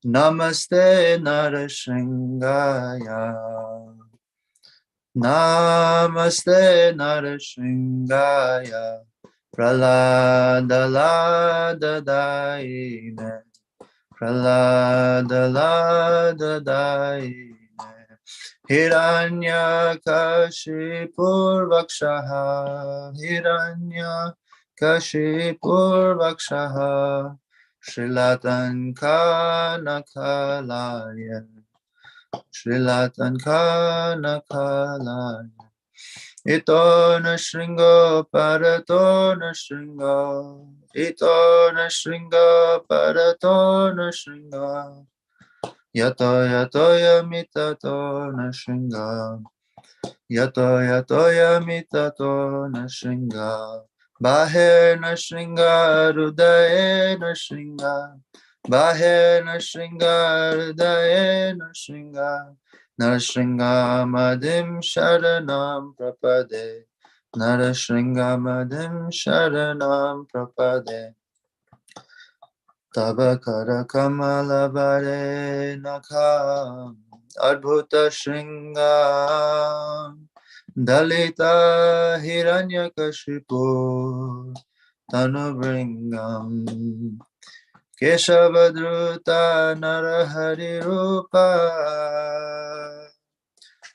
Namaste Narasingaya. Namaste Narasingaya. Praladaladaine. Praladaladaine. Hiranyakashipur Vakshaha. Hiranyakashipur Vakshaha. Shrilatankanakalaye. Shrilatankanakalaye. Ito na shringa parato na shringa. Ito na shringa parato na shringa. Yato yato yamitato na shringa. Yato yato yamitato na shringa. Bahe na shringa rudaye na shringa. Bahe na shringa rudaye na shringa. Narashringa madim sharanam prapade. Narashringa madim sharanam prapade. Tava kara kamala vare nakam adbhuta shringa. Dalita hiranyakashipu tanubringam. Keshavadruta narahari rupa.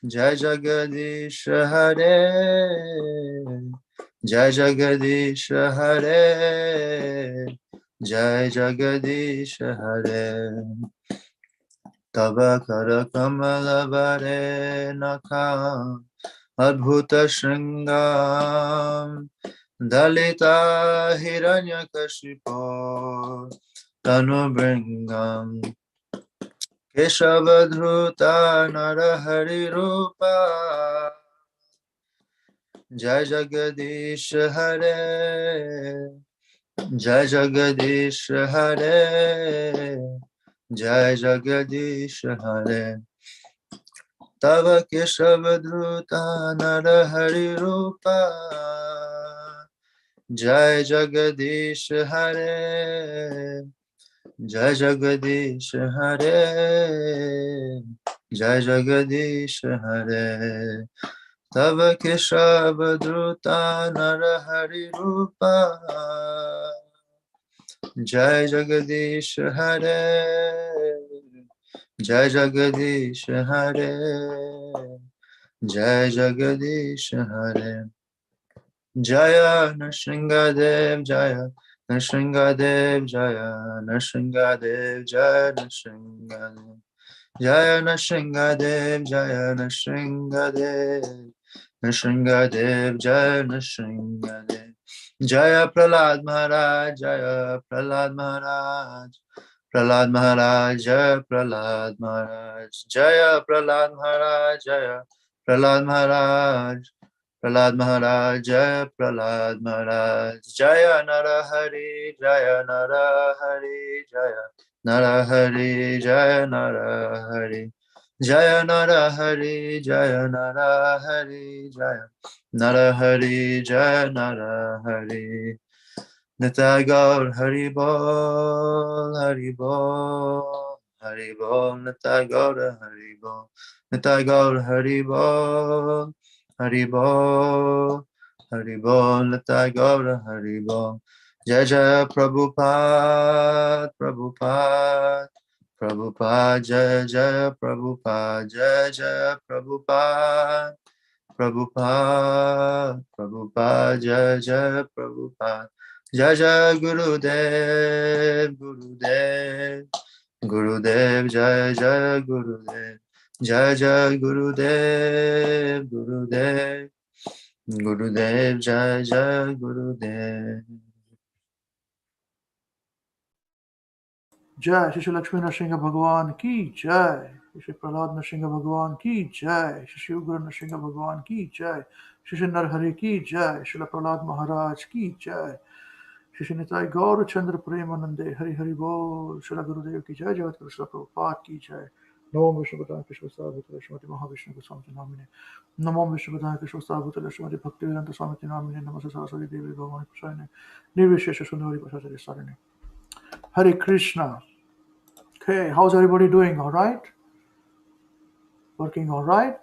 Jai Jagadish Hare. Jai Jagadish Hare. Jai Jagadish Hare. Tava kara kamala vare nakam adbhuta shringam. Dalita hiranyakashipu tanubringam. Keshavadruta narahari rupa. Jai Jagadish Hare. Jai Jagadish Hare. Jai Jagadish Hare. Tava Keshavadruta narahari rupa. Jai Jagadish Hare. Jai Jagadish Hare. Jai Jagadish Hare. Tava Keshavadruta narahari rupa. Jai Jagadish Hare. Jai Jagadish Hare. Jai Jagadish Hare. Jaya Nrsingadev Jaya. Nrsingadev Jaya. Nrsingadev Jaya. Nrsingadev Jaya. Nrsingadev Jaya. Nrsingadev. Nrsingadev Jaya. Nrsingadev Jaya. Prahlad Maharaj Jaya. Prahlad Maharaj. Prahlad Maharaj Jaya. Prahlad Maharaj Jaya. Prahlad Maharaj Jaya. Prahlad Maharaj. Prahlad Maharaj Jaya. Prahlad Maharaj Jaya. Narahari Jaya. Narahari Jaya. Narahari Jaya. Narahari Jaya. Narahari Jaya. Narahari Jaya. Narahari Jaya. Narahari. Nitai Gaur Hari Bol. Hari Bol. Hari Bol. Nitai Gaur Hari Bol. Nitai Gaur Hari Bol. Hari Bol. Hari Bol. Nitai Gaur Hari Bol. Jai Jai Prabhupada. Prabhupada. Prabhupada. Jai Jai Prabhupada. Jai Jai Prabhupada. Prabhupada. Prabhupada. Jai Jai Prabhupada. Jai Jai Gurudev. Gurudev. Gurudev. Jai Jai Gurudev. Jai Jai Gurudev. Gurudev. Gurudev. Jai Jai Gurudev. Jai Shri Lakshmi Nrsinga Bhagwan ki Jai. Shri Prahlad Nrsinga Bhagwan ki Jai. Shri Ugra Nrsinga Bhagwan ki Jai. Shri Narhari ki Jai. Shri Prahlad Maharaj ki Jai. Shri Nitai Gaur Chandra Premanande Hari Hari Bol. Shri Gurudev ki Jai. Jagat Krishna Prabhupada ki Jai. Namo Vishnu Padaya Krishna Sarvatra Shrimati Mahavishnu Goswami Namine. Namo Vishnu Padaya Krishna Sarvatra Shrimati Bhakti-Vedanta Swami Namine. Namaste Saraswati Devi Bhavani Prasayane. Nirvishesha Sundari Prasacharya Sarane. Hare Krishna. Okay, how's everybody doing? All right? Working all right?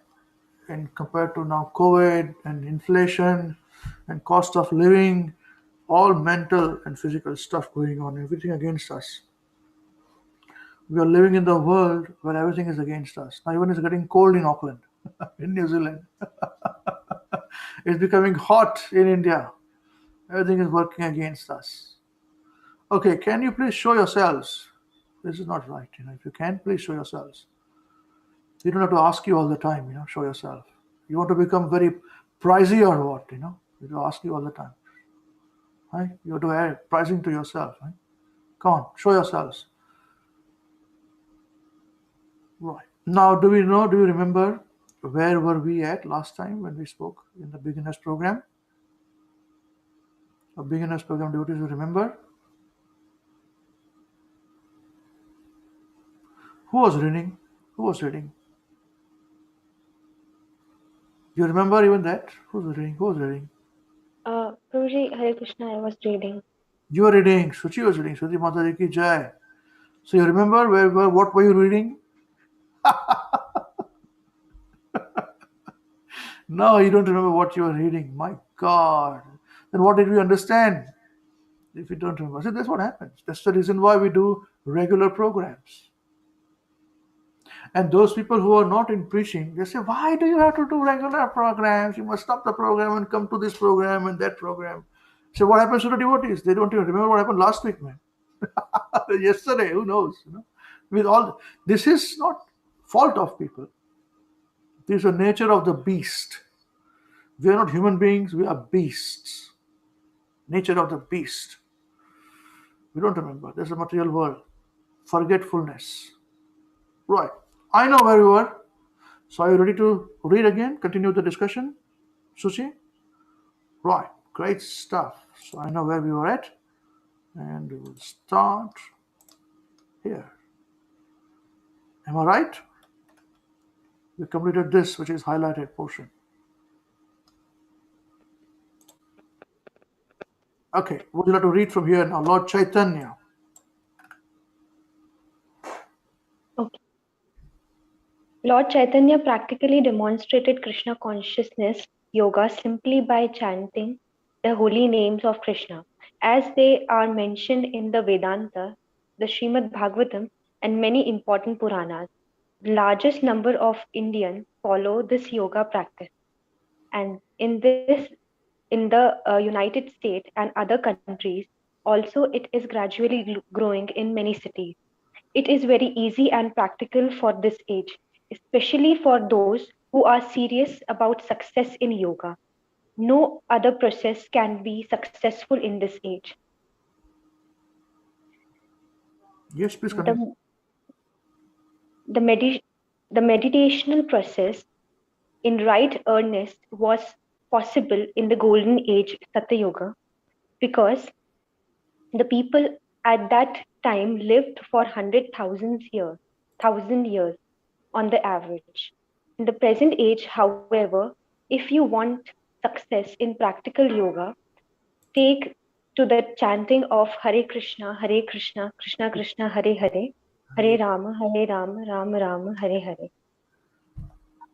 And compared to now COVID and inflation and cost of living, all mental and physical stuff going on, everything against us. We are living in the world where everything is against us. Now even it's getting cold in Auckland, in New Zealand. It's becoming hot in India. Everything is working against us. Okay, can you please show yourselves? This is not right. If you can, please show yourselves. You don't have to ask you all the time. Show yourself. You want to become very pricey or what? You have to ask you all the time. Right? You have to add pricing to yourself. Right? Come on, show yourselves. Right. Now, do you remember where were we at last time when we spoke in the beginners program? A beginners program, devotees, you remember? Who was reading? Who was reading? Do you remember even that? Who was reading? Who was reading? Prabhuji, Hare Krishna, I was reading. You were reading. Suchi was reading. Suchi Mataji ki jai. So you remember what were you reading? No, you don't remember what you were reading. My God. Then what did we understand if you don't remember? See, that's what happens. That's the reason why we do regular programs. And those people who are not in preaching, they say, why do you have to do regular programs? You must stop the program and come to this program and that program. So what happens to the devotees? They don't even remember what happened last week, man. Yesterday, who knows? With all this is not fault of people. This is the nature of the beast. We are not human beings, we are beasts. Nature of the beast. We don't remember. There's a material world. Forgetfulness. Right. I know where you were. So are you ready to read again? Continue the discussion? Suchi? Right. Great stuff. So I know where we were at. And we will start here. Am I right? We completed this, which is highlighted portion. Okay. Would you like to read from here now? Lord Chaitanya. Okay. Lord Chaitanya practically demonstrated Krishna consciousness yoga simply by chanting the holy names of Krishna, as they are mentioned in the Vedanta, the Srimad Bhagavatam, and many important Puranas. The largest number of Indians follow this yoga practice, and in the United States and other countries, also it is gradually growing in many cities. It is very easy and practical for this age, especially for those who are serious about success in yoga. No other process can be successful in this age. Yes, please continue. The, the meditational process in right earnest was possible in the golden age Satya Yoga because the people at that time lived for 100,000 years on the average. In the present age, however, if you want success in practical yoga, take to the chanting of Hare Krishna, Krishna Krishna, Hare Hare, Hare Rama, Rama Rama, Hare Hare,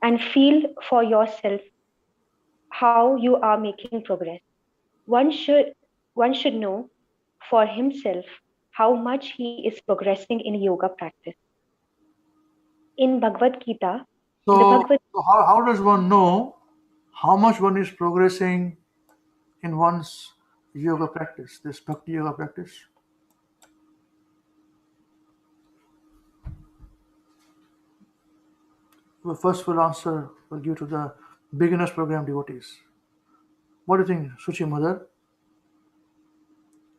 and feel for yourself how you are making progress. One should one should know for himself how much he is progressing in yoga practice. In Bhagavad Gita, in the So, Bhagavad how does one know how much one is progressing in one's yoga practice, this bhakti yoga practice? Well, first we'll answer, we'll give to the beginners program devotees. What do you think, Suchi Mother?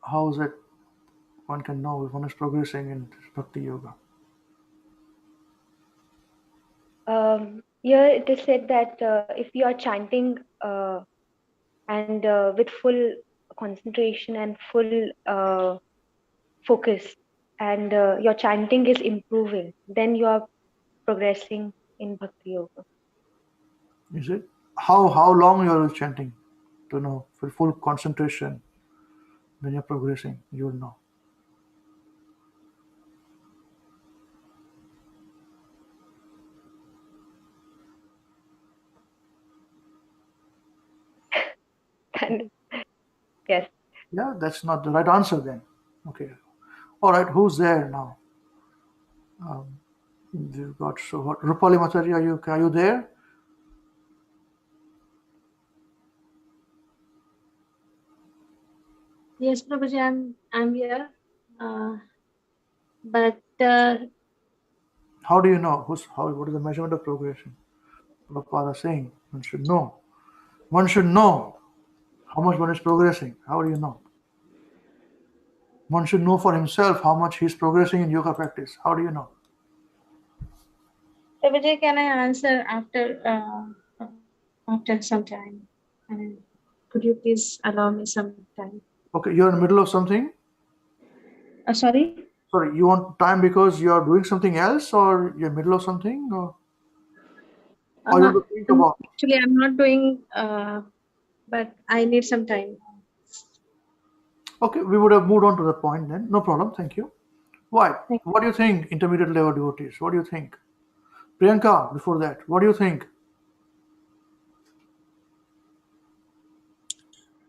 How is it one can know if one is progressing in bhakti yoga? Here it is said that if you are chanting and with full concentration and full focus, and your chanting is improving, then you are progressing in Bhakti Yoga. Is it? How long you are chanting to know for full concentration? When you're progressing, you'll know. And yes. Yeah, that's not the right answer then. Okay. All right, who's there now? We've got, so what? Rupali Mataji, are you there? Yes, Prabhuji, I'm here. But How do you know? What is the measurement of progression? Prabhupada is saying one should know. One should know how much one is progressing. How do you know? One should know for himself how much he's progressing in yoga practice. How do you know? Prabhuji, can I answer after some time? Could you please allow me some time? Okay, you're in the middle of something. Sorry? Sorry, you want time because you are doing something else, or you're in the middle of something, or you want to think about? Actually, I'm not doing, but I need some time. Okay, we would have moved on to the point then. No problem. Thank you. Why? Thank What do you think, intermediate level devotees? What do you think? Priyanka, before that, what do you think?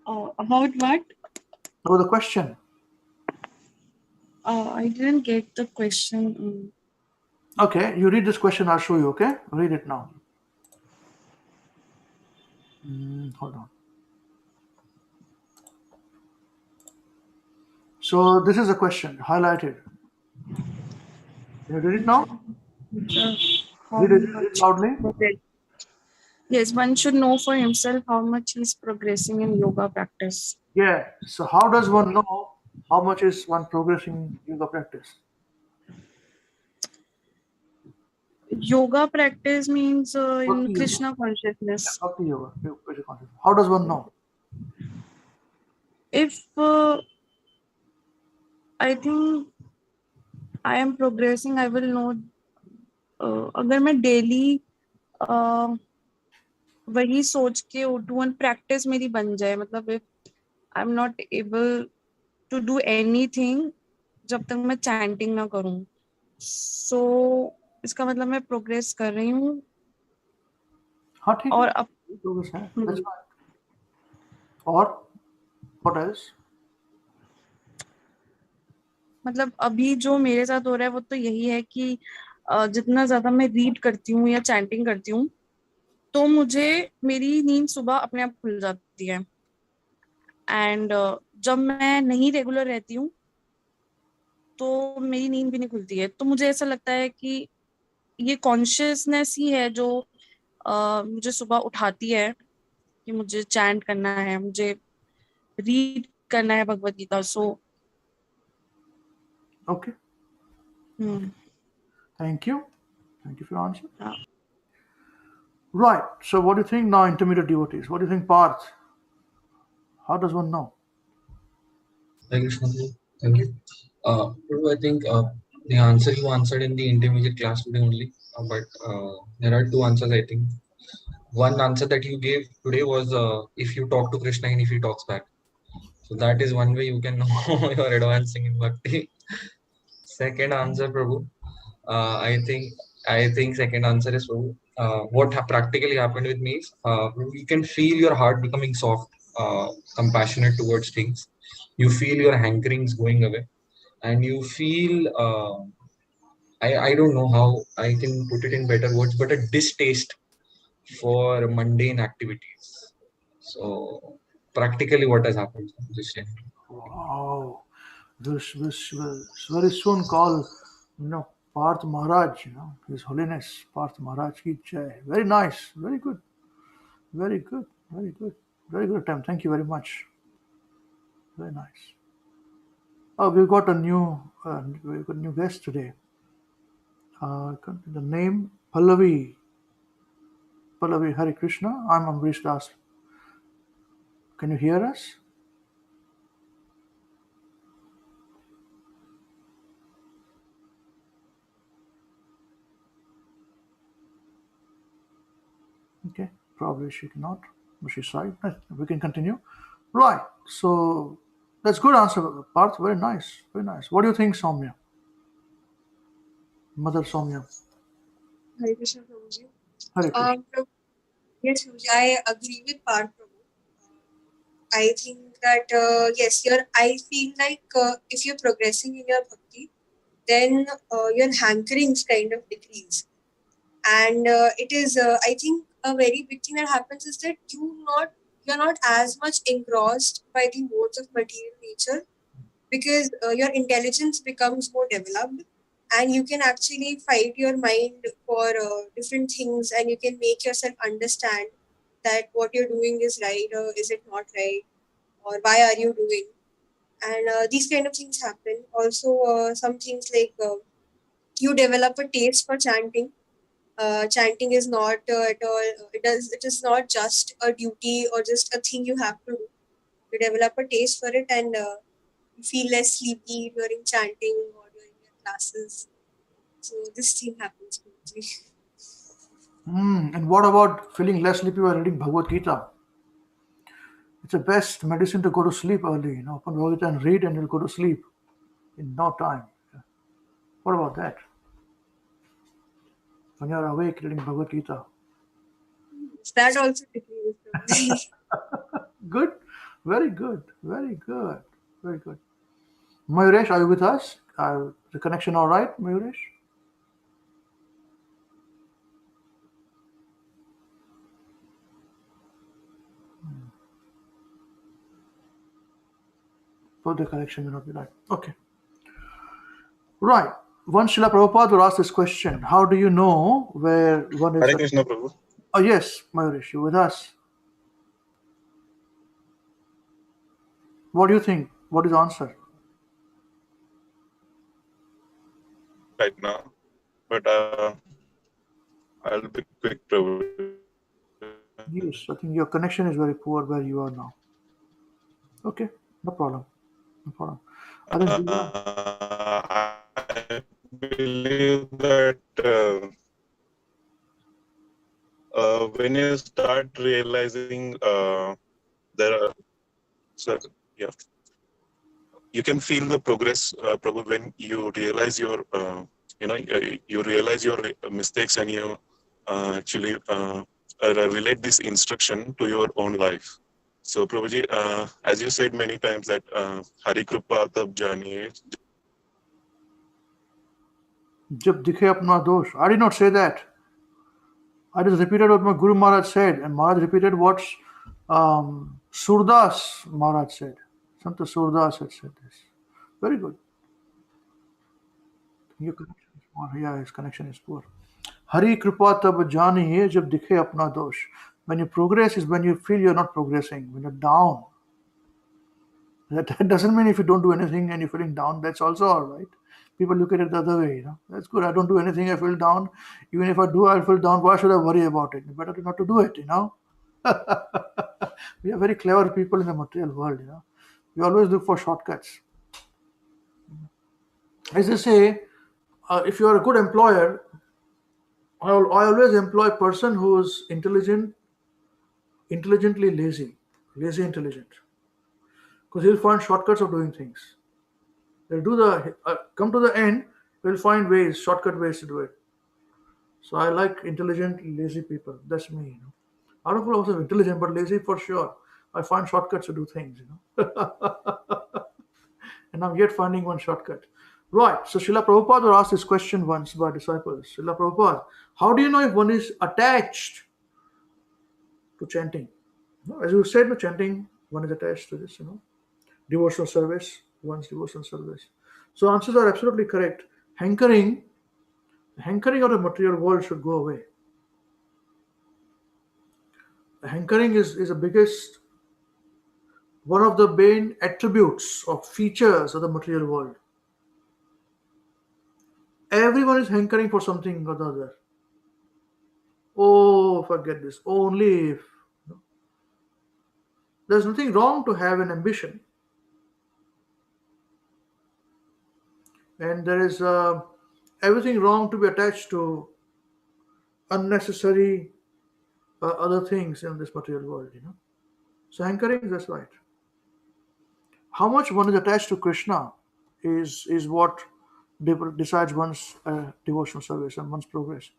About what? About the question. I didn't get the question. Okay, you read this question, I'll show you, okay? Read it now. Hold on. So this is a question, highlighted. Can you read it now? How Read much loudly. Yes, one should know for himself how much he's progressing in yoga practice. Yeah. So how does one know how much is one progressing in yoga practice? Yoga practice means in Bhakti yoga. Krishna consciousness. Bhakti yoga. How does one know? If I think I am progressing, I will know. अगर मैं daily वही सोच के उठूं and practice मेरी बन जाए, मतलब if I'm not able to do anything जब तक मैं chanting ना करूं, so इसका मतलब मैं progress कर रही हूँ. हाँ ठीक और है. Progress है. That's fine. और what else? मतलब अभी जो मेरे साथ हो रहा है वो तो यही है कि जितना ज्यादा मैं रीड करती हूँ या चैंटिंग करती हूँ तो मुझे मेरी नींद सुबह अपने आप खुल जाती है. एंड जब मैं नहीं रेगुलर रहती हूँ तो मेरी नींद भी नहीं खुलती है. तो मुझे ऐसा लगता है कि ये कॉन्शियसनेस ही है जो मुझे सुबह उठाती है कि मुझे चैंट करना है, मुझे रीड करना है भगवद गीता. सो Okay. Thank you. Thank you for your answer. Right. So what do you think now, intermediate devotees? What do you think, Parth? How does one know? Hare Krishna. Thank you. I think the answer you answered in the intermediate class today only, but there are two answers I think. One answer that you gave today was if you talk to Krishna and if he talks back. So that is one way you can know you are advancing in bhakti. Second answer, Prabhu. I think second answer is Prabhu. What practically happened with me is you can feel your heart becoming soft, compassionate towards things. You feel your hankerings going away, and you feel I don't know how I can put it in better words, but a distaste for mundane activities. So practically, what has happened? Just saying. Wow. This will very soon call, Parth Maharaj, His Holiness Parth Maharaj ki jai. Very nice. Very good. Very good. Very good. Very good attempt. Thank you very much. Very nice. Oh, we've got a new guest today. The name Pallavi. Pallavi, Hare Krishna. I'm Ambarisa Dasa. Can you hear us? Okay, probably she cannot, but she's right. We can continue. Right. So that's good answer, Parth. Very nice. Very nice. What do you think, Soumya? Mother Soumya. Hare Krishna, Prabhuji. Hare Krishna. Yes, Prabhuji, I agree with Parth, Prabhu. I think that yes, I feel like if you're progressing in your bhakti, then your hankerings kind of decrease, and it is I think a very big thing that happens is that you're not as much engrossed by the modes of material nature, because your intelligence becomes more developed, and you can actually fight your mind for different things, and you can make yourself understand that what you're doing is right or is it not right, or why are you doing, and these kind of things happen. Also some things like you develop a taste for chanting. Chanting is not at all it is not just a duty or just a thing you have to do. You develop a taste for it, and you feel less sleepy during chanting or during your classes. So this thing happens mostly. And what about feeling less sleepy while reading Bhagavad Gita? It's the best medicine to go to sleep early. Open Bhagavad Gita and read, and you'll go to sleep in no time. What about that? When you're awake reading Bhagavad Gita. That also decreases probably. Good, very good, very good, very good. Mayuresh, are you with us? The connection all right, Mayuresh? Both the connection may not be right. Okay. Right. Once Srila Prabhupada will ask this question, how do you know where one is... Hare Krishna, Prabhu. Oh, yes, Mayuresh, you with us? What do you think? What is the answer? Right now, but I'll be quick, Prabhu. Yes, I think your connection is very poor where you are now. Okay, no problem. No problem. I think I believe that when you start realizing there are, so, yeah, you can feel the progress, Prabhu, when you realize your, you realize your mistakes, and you actually relate this instruction to your own life. So, Prabhuji, as you said many times that Hari Kripa tab janiye. Jab dikhe apna dosh. I did not say that. I just repeated what my Guru Maharaj said, and Maharaj repeated what Surdas Maharaj said. Santa Surdas had said this. Very good. Your connection is poor. Yeah, his connection is poor. Hari Kripa tab janiye jab dikhe apna dosh. When you progress is when you feel you're not progressing, when you're down. That doesn't mean if you don't do anything and you're feeling down, that's also all right. People look at it the other way, That's good. I don't do anything, I feel down. Even if I do, I'll feel down. Why should I worry about it? Better not to do it, We are very clever people in the material world, We always look for shortcuts. As I say, if you are a good employer, I always employ a person who is intelligently lazy intelligent. Because he'll find shortcuts of doing things. They'll do come to the end, we'll find ways, shortcut ways to do it. So I like intelligent, lazy people. That's me, I don't call myself intelligent, but lazy for sure. I find shortcuts to do things, And I'm yet finding one shortcut. Right. So Srila Prabhupada was asked this question once by disciples. Srila Prabhupada, how do you know if one is attached to chanting? As you said, chanting, one is attached to this, devotional service, one's devotional service. So answers are absolutely correct. Hankering of the material world should go away. Hankering is the biggest, one of the main attributes or features of the material world. Everyone is hankering for something or the other. Oh, forget this. Only if. There's nothing wrong to have an ambition. And there is everything wrong to be attached to unnecessary other things in this material world, So hankering, that's right. How much one is attached to Krishna is what decides one's devotional service and one's progress.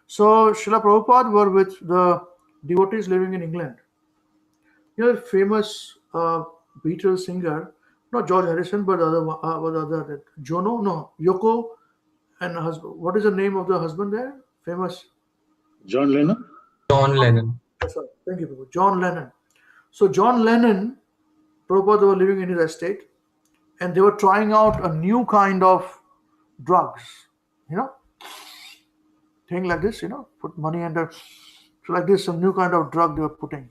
So Srila Prabhupada were with the devotees living in England. Famous Beatles singer, not George Harrison, but the other one, Jono, no, Yoko, and husband. What is the name of the husband there? Famous. John Lennon. John Lennon. Yes, sir. Thank you, Prabhu. John Lennon. So John Lennon, Prabhupada, were living in his estate, and they were trying out a new kind of drugs. Thing like this, put money under, so like this, some new kind of drug they were putting,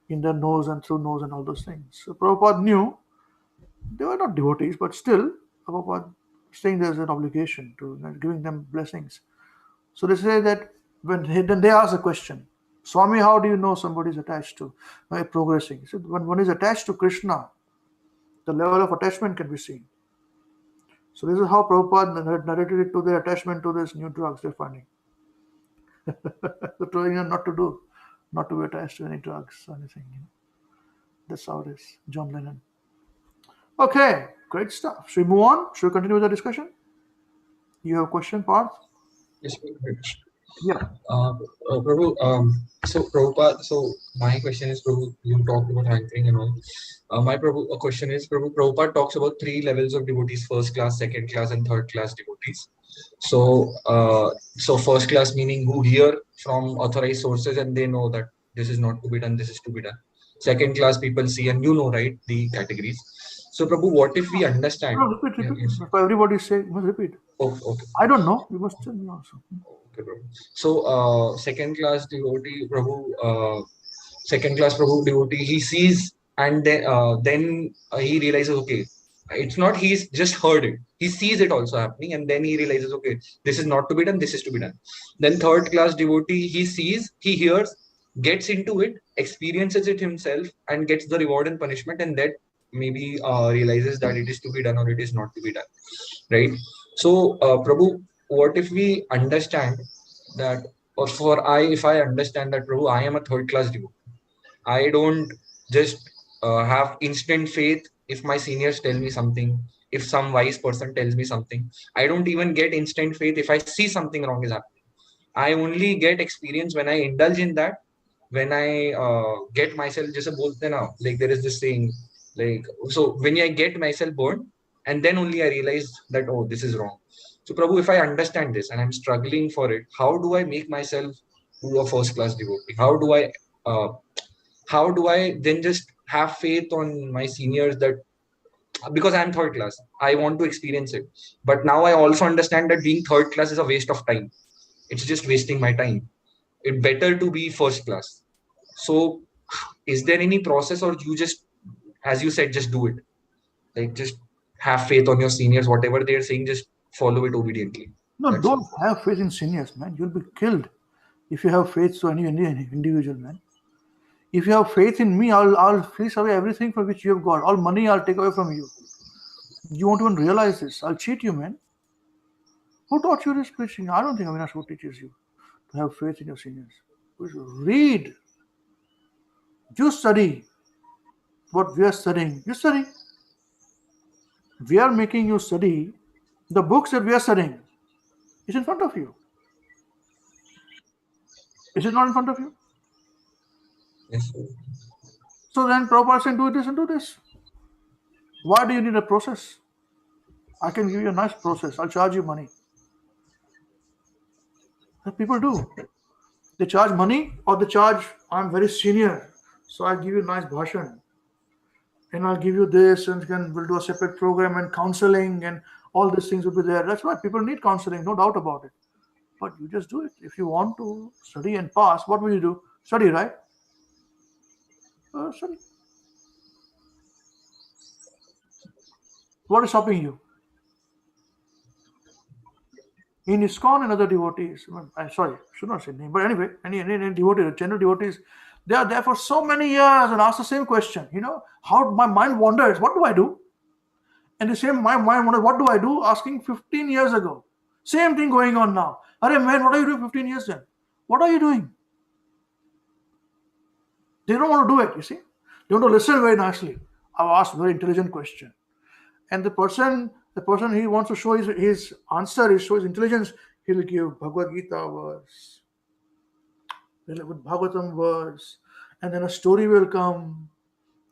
in their nose and through nose and all those things. So Prabhupada knew they were not devotees, but still Prabhupada saying there's an obligation to giving them blessings. So they say that then they ask a question, Swami, how do you know somebody is attached to progressing? He said, when one is attached to Krishna, the level of attachment can be seen. So this is how Prabhupada narrated it to their attachment to these new drugs they're finding. So telling them not to be attached to any drugs or anything. That's how it is. John Lennon. Okay, great stuff. Should we move on? Should we continue with the discussion? You have a question, Parth? Yes, Yeah. Prabhu, so Prabhupada, so my question is, Prabhu, you talked about hankering and all. My question is, Prabhupada talks about 3 levels of devotees: first class, second class, and third class devotees. So, so first class meaning who hear from authorized sources and they know that this is not to be done, this is to be done. Second class people see, and right, the categories. So, Prabhu, what if we understand? No, repeat. Yes. If everybody say, you must repeat. Okay. I don't know. You must tell me also. Okay, Prabhu. So, second class devotee, Prabhu, second class Prabhu devotee, he sees and then he realizes, okay, it's not he's just heard it. He sees it also happening, and then he realizes, okay, this is not to be done, this is to be done. Then third class devotee, he sees, he hears, gets into it, experiences it himself, and gets the reward and punishment, and that maybe realizes that it is to be done or it is not to be done. Right? So, Prabhu, what if we understand that, or if I understand that, Prabhu, I am a third class devotee. I don't just have instant faith if my seniors tell me something, if some wise person tells me something. I don't even get instant faith if I see something wrong is happening. I only get experience when I indulge in that, when I get myself, just like there is this saying, like, so when I get myself burned, and then only I realize that, oh, this is wrong. So, Prabhu, if I understand this and I'm struggling for it, how do I make myself to a first class devotee? How do I then just have faith on my seniors that, because I'm third class, I want to experience it. But now I also understand that being third class is a waste of time. It's just wasting my time. It's better to be first class. So is there any process, or you just, as you said, just do it? Like, just have faith on your seniors, whatever they're saying, just follow it obediently. No, That's don't all. have faith in seniors, man. You'll be killed if you have faith to any individual, man. If you have faith in me, I'll fleece away everything from which you have got. All money I'll take away from you. You won't even realize this. I'll cheat you, man. Who taught you this preaching? I don't think Avinash who teaches you to have faith in your seniors. Read. You study what we are studying. You study. We are making you study the books that we are studying. It's in front of you. Is it not in front of you? Yes, sir. So then Prabhupada saying, do this and do this. Why do you need a process? I can give you a nice process. I'll charge you money. That people do. They charge money, or they charge, I'm very senior, so I'll give you a nice bhashan. And I'll give you this, and we'll do a separate program and counseling, and all these things will be there. That's why people need counseling, no doubt about it. But you just do it. If you want to study and pass, what will you do? Study, right? Study. What is stopping you? In ISKCON and other devotees, I'm sorry, should not say name, but anyway, any devotees, general devotees, they are there for so many years and ask the same question. How my mind wanders, what do I do? And the same my mind wanders, what do I do? Asking 15 years ago. Same thing going on now. Hare man, what are you doing 15 years then? What are you doing? They don't want to do it, you see. They want to listen very nicely. I've asked a very intelligent question. And the person he wants to show his answer, show his intelligence, he'll give Bhagavad Gita verse, with Bhagavatam verse, and then a story will come,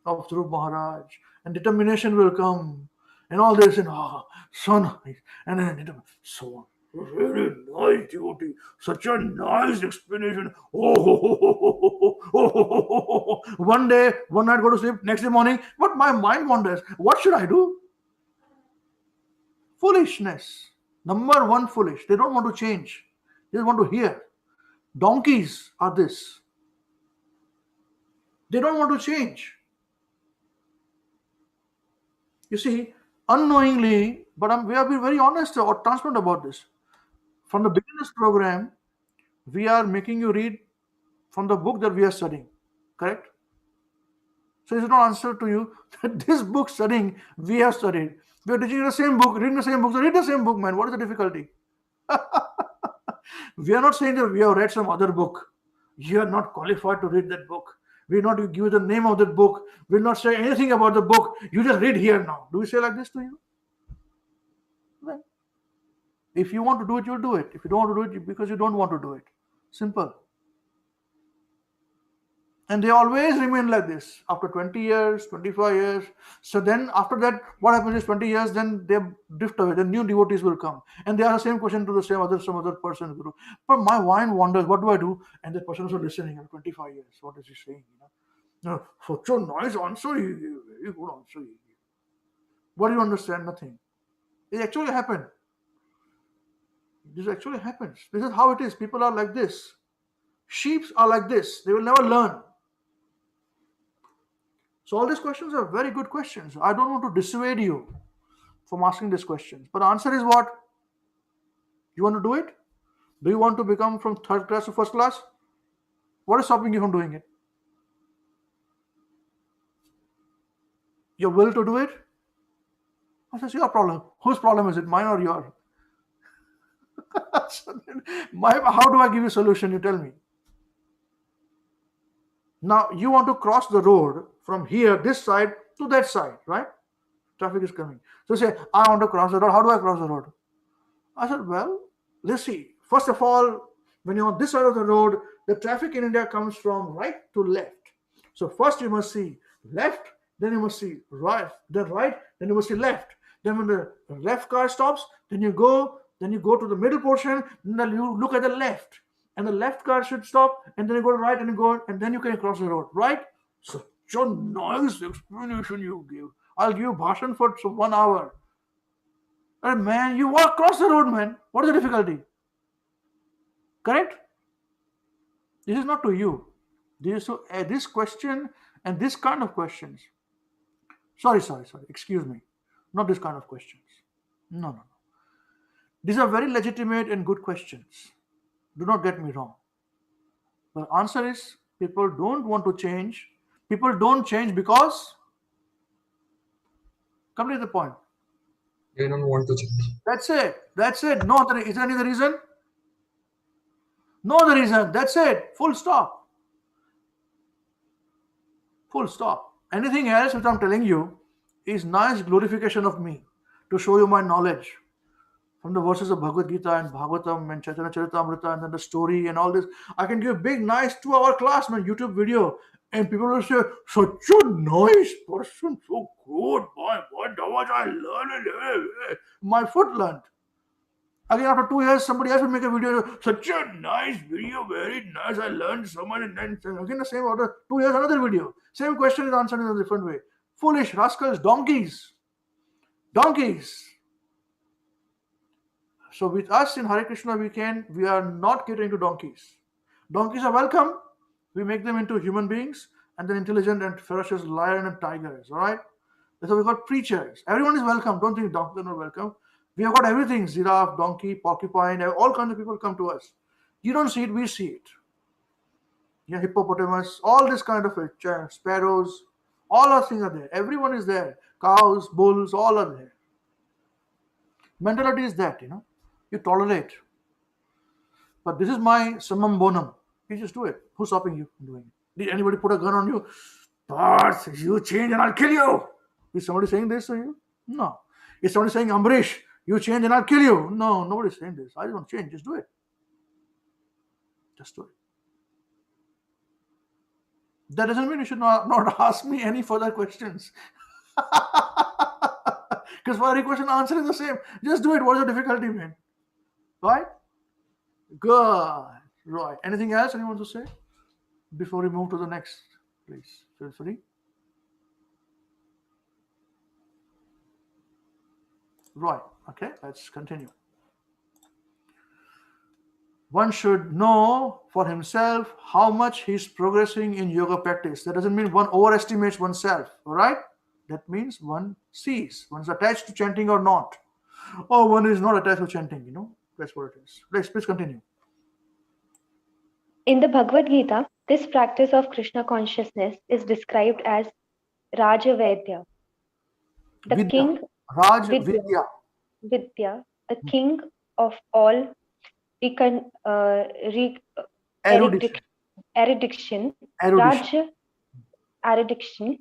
of Dhruv Maharaj, and determination will come, and all this, and so nice, and then so very nice devotee, such a nice explanation. One day, one night go to sleep, next day morning, but my mind wanders. What should I do? Foolishness. Number one, foolish. They don't want to change. They just want to hear. Donkeys are this. They don't want to change. You see, unknowingly, but we have been very honest or transparent about this. From the beginners program, we are making you read from the book that we are studying. Correct? So it's not answer to you that this book studying we have studied. We are teaching the same book, reading the same book. So read the same book, man. What is the difficulty? We are not saying that we have read some other book. You are not qualified to read that book. We will not give you the name of that book. We will not say anything about the book. You just read here now. Do we say like this to you? Well, if you want to do it, you'll do it. If you don't want to do it, because you don't want to do it. Simple. And they always remain like this after 20 years, 25 years. So then after that, what happens is 20 years, then they drift away. The new devotees will come. And they ask the same question to some other person. But my mind wanders, what do I do? And the person is listening after 25 years. What is he saying? No, such a nice answer he gave. Very good answer he gave. What do you understand? Nothing. It actually happened. This actually happens. This is how it is. People are like this. Sheep are like this. They will never learn. So all these questions are very good questions. I don't want to dissuade you from asking these questions. But the answer is what? You want to do it? Do you want to become from third class to first class? What is stopping you from doing it? Your will to do it? That's your problem. Whose problem is it? Mine or yours? How do I give you a solution? You tell me. Now you want to cross the road from here, this side to that side, right? Traffic is coming. So you say, I want to cross the road. How do I cross the road? I said, well, let's see. First of all, when you're on this side of the road, the traffic in India comes from right to left. So first you must see left, then you must see right, then you must see left. Then when the left car stops, then you go to the middle portion, then you look at the left. And the left car should stop, and then you go to right, and you go, and then you can cross the road, right? Such a nice explanation you give. I'll give you bhashan for 1 hour. And man, you walk across the road, man. What is the difficulty? Correct? This is not to you. This is to this question and this kind of questions. Sorry. Excuse me. Not this kind of questions. No. These are very legitimate and good questions. Do not get me wrong. The answer is people don't want to change. People don't change because, come to the point. They don't want to change. That's it. No other. Is there any other reason? No other reason. That's it. Full stop. Anything else which I'm telling you is nice glorification of me to show you my knowledge from the verses of Bhagavad Gita and Bhagavatam and Chaitanya Charitamrita and then the story and all this. I can give a big, nice 2-hour class, my YouTube video, and people will say, such a nice person, so good, boy, how much I learned. My foot learned. Again, after 2 years, somebody else will make a video, such a nice video, very nice, I learned so much, and then again the same after 2 years, another video. Same question is answered in a different way. Foolish rascals, donkeys. So with us in Hare Krishna weekend, we are not catering to donkeys. Donkeys are welcome. We make them into human beings and then intelligent and ferocious lion and tigers. All right. So we've got preachers. Everyone is welcome. Don't think donkeys are not welcome. We have got everything: giraffe, donkey, porcupine. All kinds of people come to us. You don't see it, we see it. Yeah, hippopotamus, all this kind of sparrows. All our things are there. Everyone is there. Cows, bulls, all are there. Mentality is that, you tolerate. But this is my summum bonum. You just do it. Who's stopping you from doing it? Did anybody put a gun on you? Parth, you change and I'll kill you. Is somebody saying this to you? No. Is somebody saying, Ambarish, you change and I'll kill you? No, nobody's saying this. I don't change. Just do it. Just do it. That doesn't mean you should not ask me any further questions. Because for every question, answer is the same. Just do it. What's the difficulty, man? Right? Good. Right. Anything else anyone to say before we move to the next? Please feel free. Right. Okay. Let's continue. One should know for himself how much he's progressing in yoga practice. That doesn't mean one overestimates oneself. All right? That means one sees one's attached to chanting or not, or one is not attached to chanting. That's what it is. Please continue. In the Bhagavad Gita, this practice of Krishna consciousness is described as Rajavedya, the Vidya. king Raj Vidya, Vidya. Vidya, the king of all Erudition. erudition, Erudition. erudition,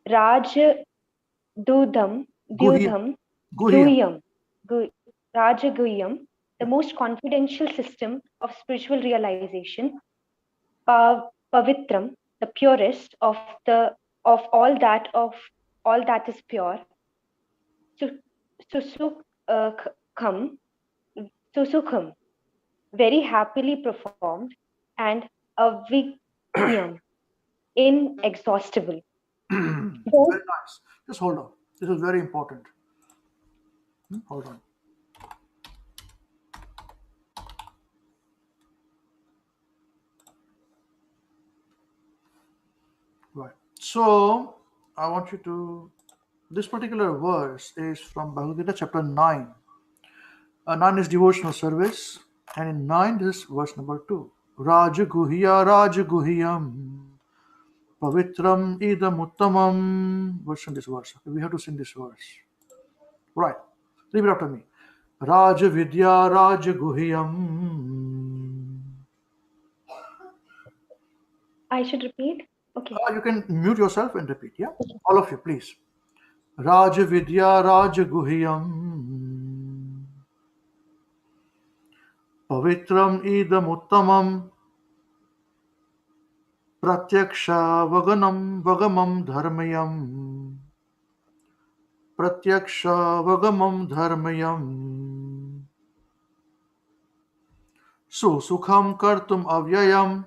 Raj Dudam, Guhyam. Guhyam, Rajaguhyam, the most confidential system of spiritual realization, Pavitram, the purest of all that is pure, Susukham, very happily performed, and Avigyam, inexhaustible. Very nice. Just hold on. This is very important. Hold on. Right. So I want you to. This particular verse is from Bhagavad Gita, chapter 9. 9 is devotional service, and in 9 this is verse number 2. Rajaguhyam Pavitram idam uttamam. Let's sing this verse. We have to sing this verse. Right. Repeat after me. Rajavidya Rajaguhyam. I should repeat? Okay. You can mute yourself and repeat, yeah? All of you, please. Rajavidya Rajaguhyam Pavitram idam uttamam Pratyaksha vagamam dharmayam Pratyaksha vagamam dharmayam Susukham kartum avyayam.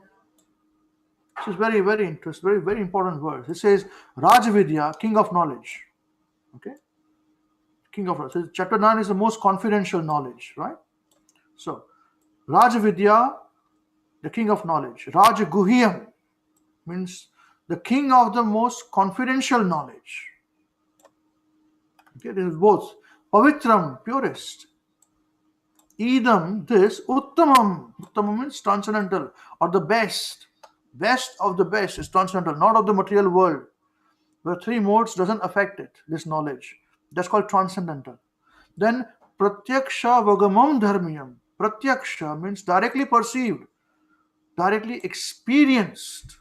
This is very, very interesting, very, very important verse. It says Rajavidya, king of knowledge. Okay? King of knowledge. So chapter 9 is the most confidential knowledge, right? So Rajavidya, the king of knowledge. Rajaguhyam means the king of the most confidential knowledge. Okay, this is both. Pavitram, purest. Idam, this. Uttamam. Uttamam means transcendental or the best. Best of the best is transcendental, not of the material world, where three modes doesn't affect it, this knowledge. That's called transcendental. Then Pratyaksha vagamam dharmiyam. Pratyaksha means directly perceived, directly experienced.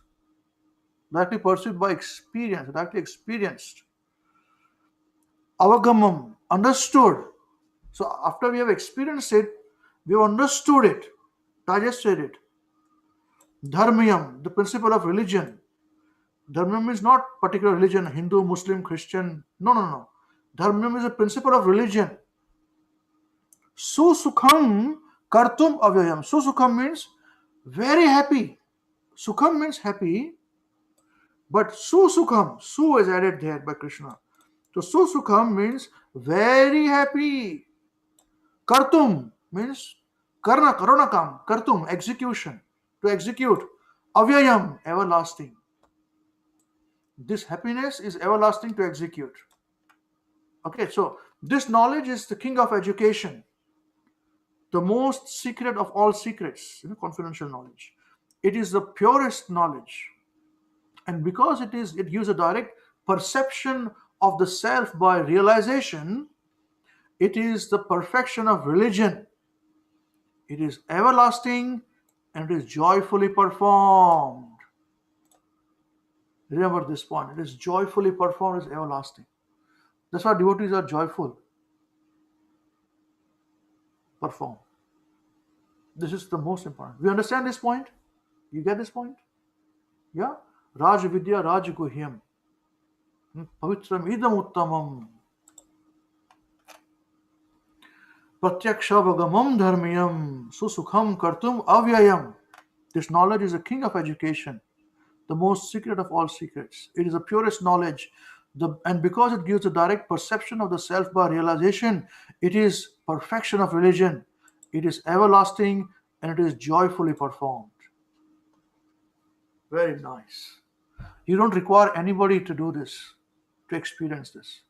Directly perceived by experience, directly experienced. Avagamam, understood. So after we have experienced it, we have understood it, digested it. Dharmiyam, the principle of religion. Dharmiyam is not particular religion, Hindu, Muslim, Christian. No. Dharmiyam is a principle of religion. Susukham kartum avyayam. Susukham means very happy. Sukham means happy, but susukham, su is added there by Krishna. So susukham means very happy. Kartum means karanakam, kartum, execution, to execute. Avyayam, everlasting. This happiness is everlasting to execute. Okay, so this knowledge is the king of education, the most secret of all secrets, confidential knowledge. It is the purest knowledge, and because it gives a direct perception of the self by realization, it is the perfection of religion. It is everlasting and it is joyfully performed. Remember this point. It is joyfully performed, is everlasting. That's why devotees are joyful. Perform. This is the most important. We understand this point? You get this point? Yeah? Raj Vidya Raj Guhyam. Pavitram Idam Uttamam. Pratyaksha Dharmiyam Susukham Kartum Avyayam. This knowledge is the king of education, the most secret of all secrets. It is the purest knowledge. And because it gives a direct perception of the self by realization, it is perfection of religion. It is everlasting and it is joyfully performed. Very nice. You don't require anybody to do this, to experience this.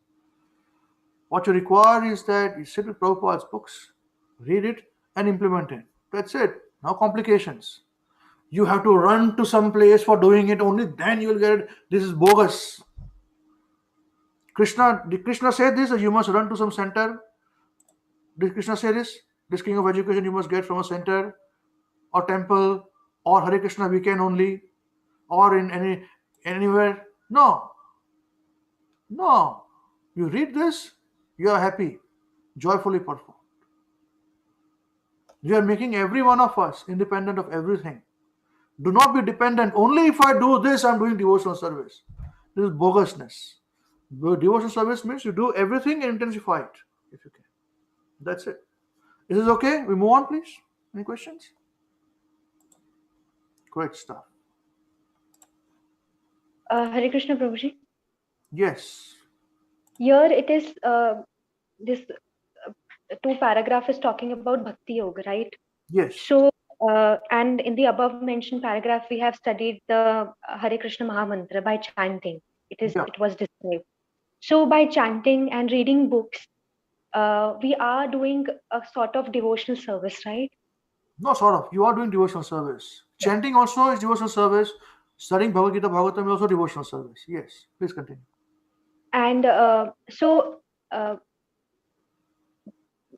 What you require is that you sit with Prabhupada's books, read it, and implement it. That's it. No complications. You have to run to some place for doing it, only then you will get it. This is bogus. Did Krishna say this, that you must run to some center? Did Krishna say this? This king of education you must get from a center or temple or Hare Krishna weekend only or in anywhere? No. No. You read this, you are happy, joyfully performed. We are making every one of us independent of everything. Do not be dependent. Only if I do this, I'm doing devotional service. This is bogusness. Devotional service means you do everything and intensify it if you can. That's it. Is this okay? We move on, please. Any questions? Great stuff. Hare Krishna Prabhuji. Yes. Here it is, this two paragraph is talking about Bhakti Yoga, right? Yes. So, and in the above mentioned paragraph, we have studied the Hare Krishna Mahamantra by chanting. It was described. So by chanting and reading books, we are doing a sort of devotional service, right? No, sort of. You are doing devotional service. Chanting also is devotional service. Studying Bhagavad Gita, Bhagavatam is also devotional service. Yes. Please continue. And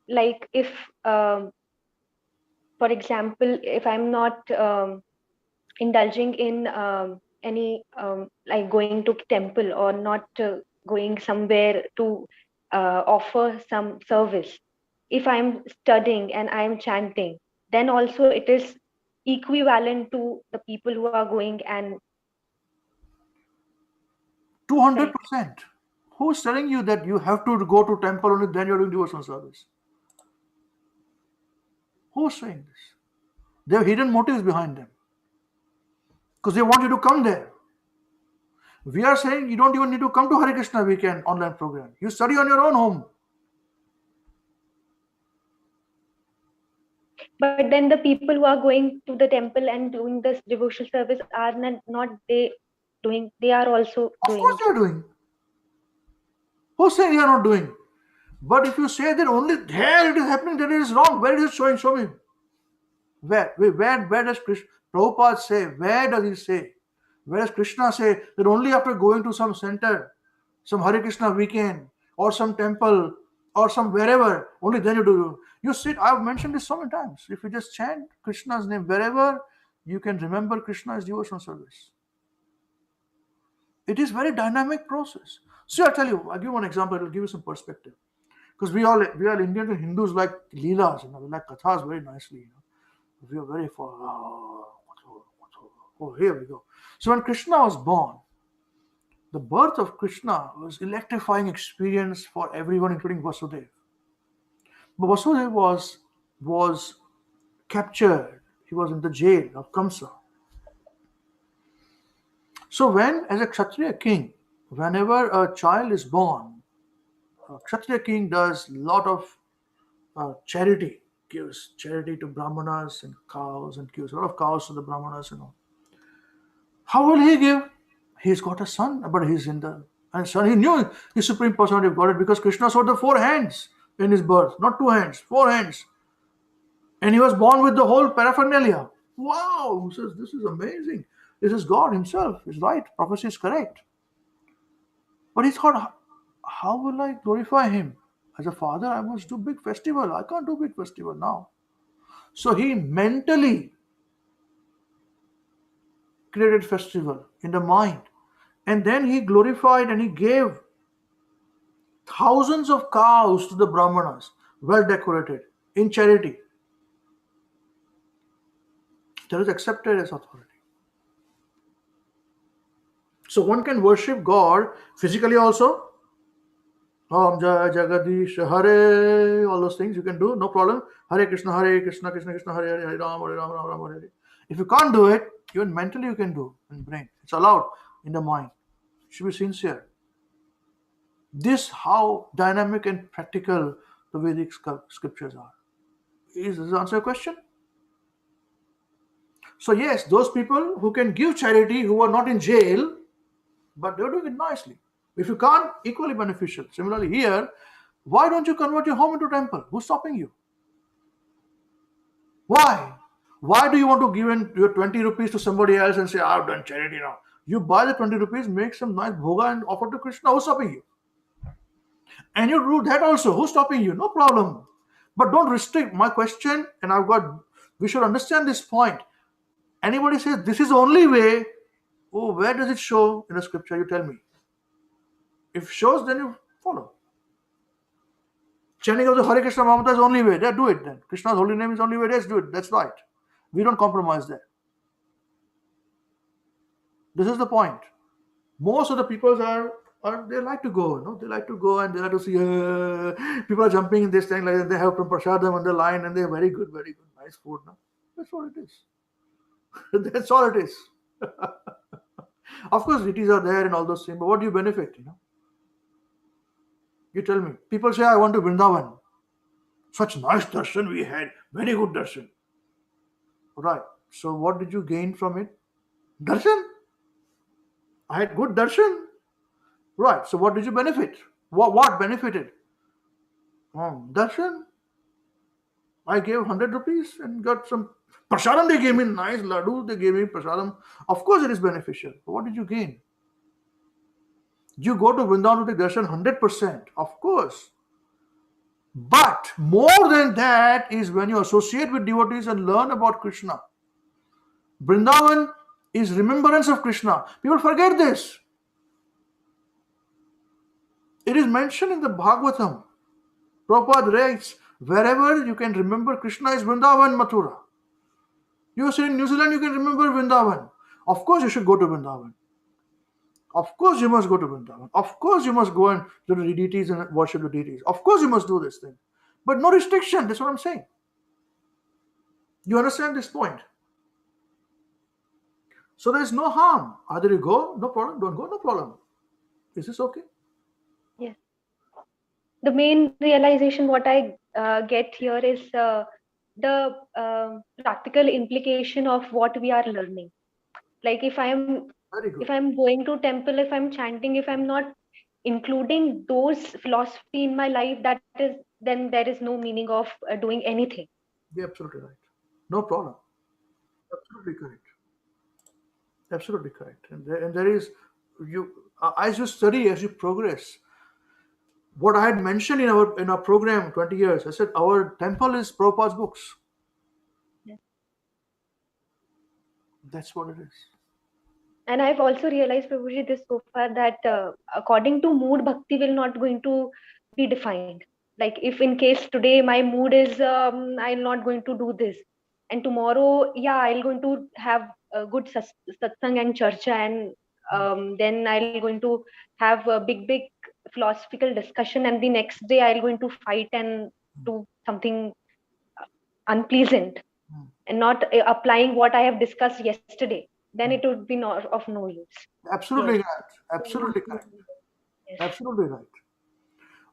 like if, for example, if I'm not indulging in any like going to temple or not going somewhere to offer some service, if I'm studying and I'm chanting, then also it is equivalent to the people who are going and 200%. Who's telling you that you have to go to temple only then you're doing devotional service? Who's saying this? There are hidden motives behind them. Because they want you to come there. We are saying you don't even need to come to Hare Krishna weekend online program. You study on your own home. But then the people who are going to the temple and doing this devotional service are not they doing, they are also Of doing. course they are doing. Who's saying you are not doing? But if you say that only there it is happening, then it is wrong. Where is it showing? Show me. Where does Prabhupada say? Where does he say? Where does Krishna say that only after going to some center, some Hare Krishna weekend, or some temple, or some wherever, only then you do? You sit, I've mentioned this so many times. If you just chant Krishna's name wherever, you can remember Krishna's devotional service. It is very dynamic process. See, I'll tell you, I'll give you one example, it'll give you some perspective. Because we are Indians and Hindus like Leelas, we like Kathas very nicely. We are very far. Oh, here we go. So when Krishna was born, the birth of Krishna was electrifying experience for everyone, including Vasudeva. But Vasudeva was captured. He was in the jail of Kamsa. So when, as a Kshatriya king, whenever a child is born, a Kshatriya king does a lot of charity, gives charity to Brahmanas and cows, and gives a lot of cows to the Brahmanas and all. How will he give? He's got a son, but he's in the son. He knew his Supreme Personality of Godhead because Krishna saw the 4 hands in his birth, not 2 hands, 4 hands. And he was born with the whole paraphernalia. Wow, he says, this is amazing. This is God himself. He's right. Prophecy is correct. But he thought, how will I glorify him? As a father, I must do big festival. I can't do big festival now. So he mentally created festival in the mind. And then he glorified and he gave thousands of cows to the Brahmanas, well decorated, in charity. That is accepted as authority. So one can worship God physically also. Om Jai Jagadish Hare, all those things you can do, no problem. Hare Krishna, Krishna Krishna, Hare Hare, Hare Ram, Hare Ram, Ram Ram, Hare Hare. If you can't do it, even mentally you can do in brain. It's allowed in the mind. You should be sincere. This how dynamic and practical the Vedic scriptures are. Does this answer your question? So yes, those people who can give charity who are not in jail, but they're doing it nicely. If you can't, equally beneficial. Similarly here, why don't you convert your home into a temple? Who's stopping you? Why? Why do you want to give in your 20 rupees to somebody else and say, I've done charity now? You buy the 20 rupees, make some nice bhoga and offer to Krishna. Who's stopping you? And you do that also. Who's stopping you? No problem. But don't restrict my question. And we should understand this point. Anybody says this is the only way, oh, where does it show in the scripture? You tell me. If it shows, then you follow. Chanting of the Hare Krishna Mahamanta is the only way. Do it then. Krishna's holy name is the only way. Let's do it. That's right. We don't compromise there. This is the point. Most of the people they like to go, they like to go and they like to see people are jumping in this thing like that. They have prasadam on the line and they're very good, nice food. No? That's all it is. That's all it is. Of course, deities are there and all those things, but what do you benefit? You tell me. People say, I want to Vrindavan. Such nice darshan we had. Very good darshan. Right. So what did you gain from it? Darshan. I had good darshan. Right. So what did you benefit? What benefited? Darshan. I gave 100 rupees and got some prasadam. They gave me nice laddu. They gave me prasadam. Of course it is beneficial. But what did you gain? You go to Vrindavan to take darshan 100%. Of course. But more than that is when you associate with devotees and learn about Krishna. Vrindavan is remembrance of Krishna. People forget this. It is mentioned in the Bhāgavatam. Prabhupada writes, wherever you can remember Krishna is Vrindavan, Mathura. You say in New Zealand you can remember Vrindavan. Of course you should go to Vrindavan. Of course you must go to Vrindavan. Of course you must go and do the deities and worship the deities. Of course you must do this thing. But no restriction. That's what I'm saying. You understand this point? So there is no harm. Either you go, no problem. Don't go, no problem. Is this okay? Yes. The main realization what I get here is the practical implication of what we are learning. Like if I'm going to temple, if I'm chanting, if I'm not including those philosophy in my life, then there is no meaning of doing anything. You're absolutely right. No problem. Absolutely correct. Absolutely correct. And there is, as you study, as you progress, what I had mentioned in our program 20 years, I said our temple is Prabhupada's books. Yes. That's what it is. And I've also realized, Prabhuji, this so far that according to mood, bhakti will not going to be defined. Like if in case today my mood is I'm not going to do this, and tomorrow, I'm going to have a good satsang and charcha, and then I'm going to have a big philosophical discussion, and the next day I'm going to fight and do something unpleasant and not applying what I have discussed yesterday. Then it would be not of no use. Absolutely Yes. right. Absolutely correct. Yes. Absolutely right.